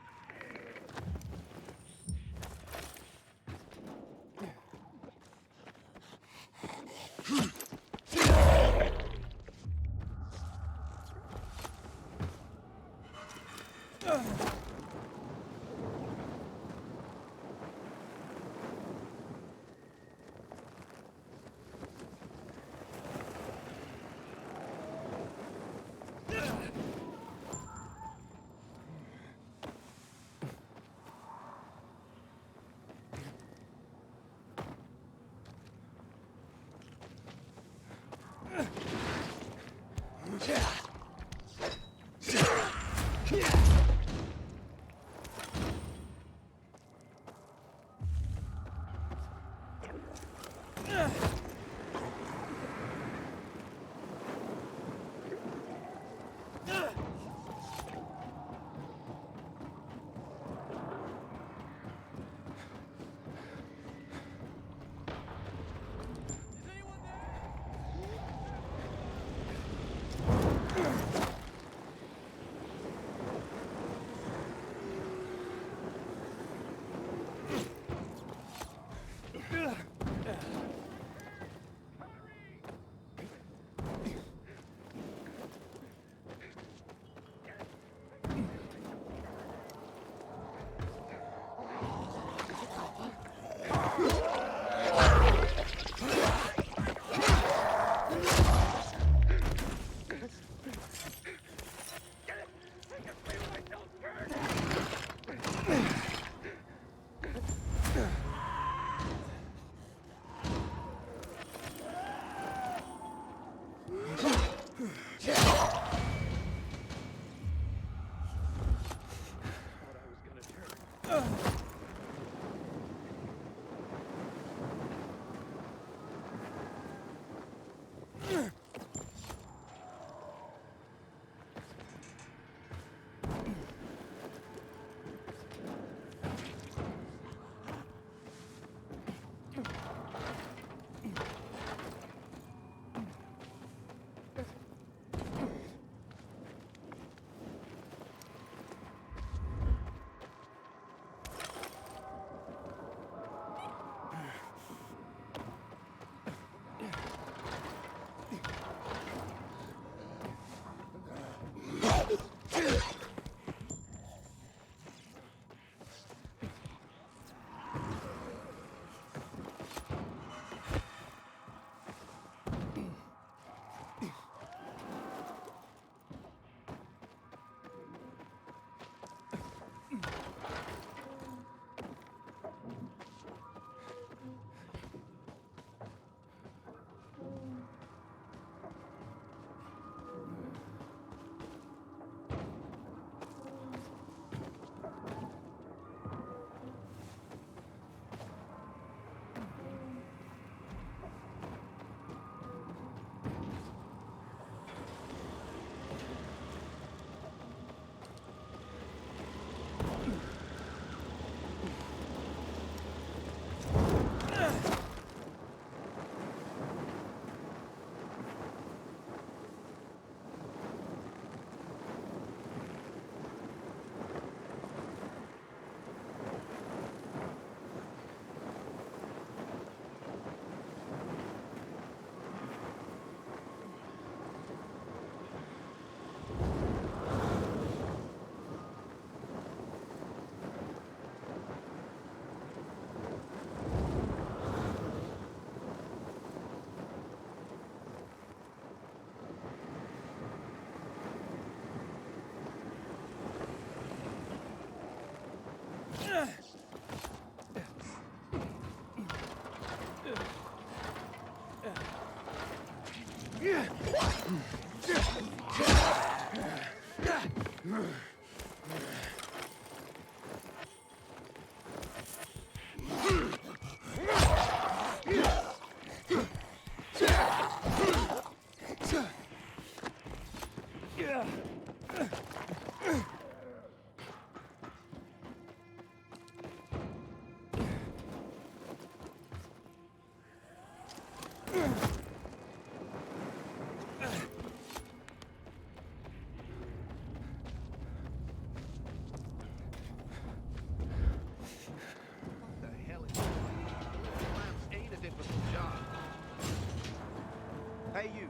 [SPEAKER 21] Hey, you.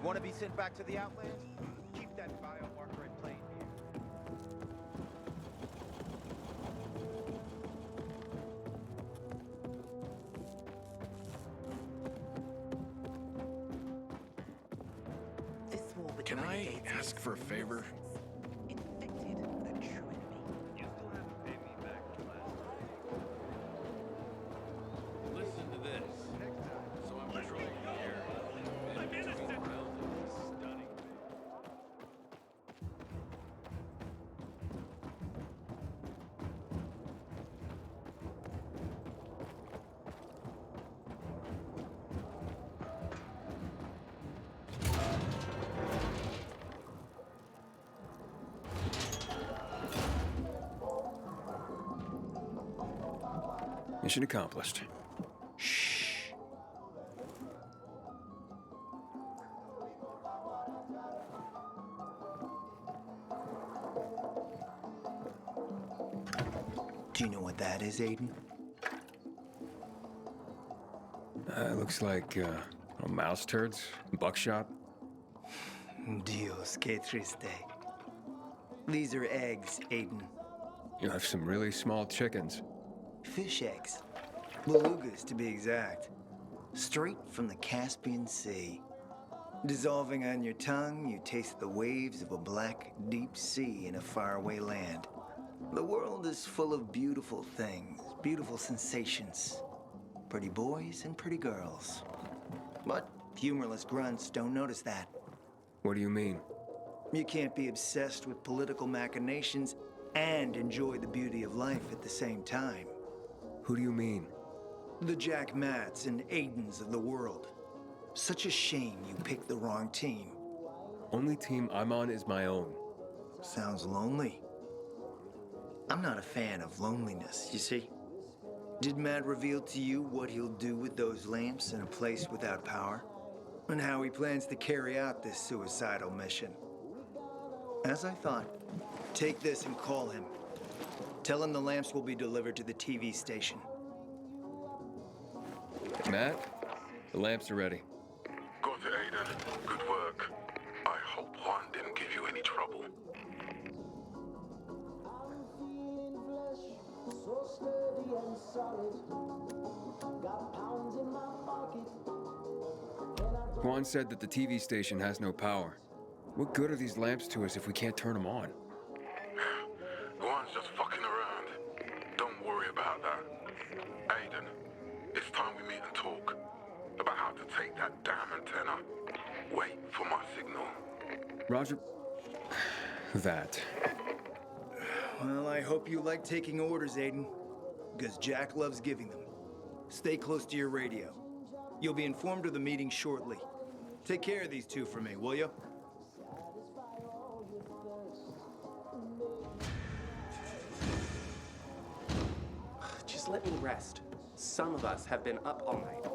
[SPEAKER 21] Want to be sent back to the Outlands? Keep that biomarker in plain view.
[SPEAKER 14] This war with
[SPEAKER 6] Can
[SPEAKER 14] the
[SPEAKER 6] I
[SPEAKER 14] renegades
[SPEAKER 6] ask
[SPEAKER 14] makes
[SPEAKER 6] for a favor?
[SPEAKER 14] infected a true enemy.
[SPEAKER 7] You still haven't paid me back for last night.
[SPEAKER 9] Listen to this. So I'm patrolling the area.
[SPEAKER 7] I'm innocent.
[SPEAKER 9] Stunning.
[SPEAKER 4] Mission accomplished.
[SPEAKER 13] Do you know what that is, Aiden?
[SPEAKER 4] Looks like mouse turds, buckshot.
[SPEAKER 13] Dios, que triste. These are eggs, Aiden.
[SPEAKER 4] You have some really small chickens.
[SPEAKER 13] Fish eggs. Belugas, to be exact. Straight from the Caspian Sea. Dissolving on your tongue, you taste the waves of a black, deep sea in a faraway land. The world is full of beautiful things, beautiful sensations. Pretty boys and pretty girls. But humorless grunts don't notice that.
[SPEAKER 4] What do you mean?
[SPEAKER 13] You can't be obsessed with political machinations and enjoy the beauty of life at the same time.
[SPEAKER 4] Who do you mean?
[SPEAKER 13] The Jack Matts and Aidens of the world. Such a shame you picked the wrong team.
[SPEAKER 4] Only team I'm on is my own.
[SPEAKER 13] Sounds lonely. I'm not a fan of loneliness, you see? Did Matt reveal to you what he'll do with those lamps in a place without power? And how he plans to carry out this suicidal mission? As I thought, take this and call him. Tell him the lamps will be delivered to the TV station.
[SPEAKER 4] Matt, the lamps are ready.
[SPEAKER 6] Got it, Aiden. Good work. I hope Juan didn't give you any trouble.
[SPEAKER 4] Juan said that the TV station has no power. What good are these lamps to us if we can't turn them on?
[SPEAKER 6] Juan's just fucking around. Don't worry about that. Aiden, it's time we meet and talk about how to take that damn antenna. Wait for my signal.
[SPEAKER 4] Roger. That.
[SPEAKER 13] Well, I hope you like taking orders, Aiden. Because Jack loves giving them. Stay close to your radio. You'll be informed of the meeting shortly. Take care of these two for me, will you?
[SPEAKER 5] Just let me rest. Some of us have been up all night.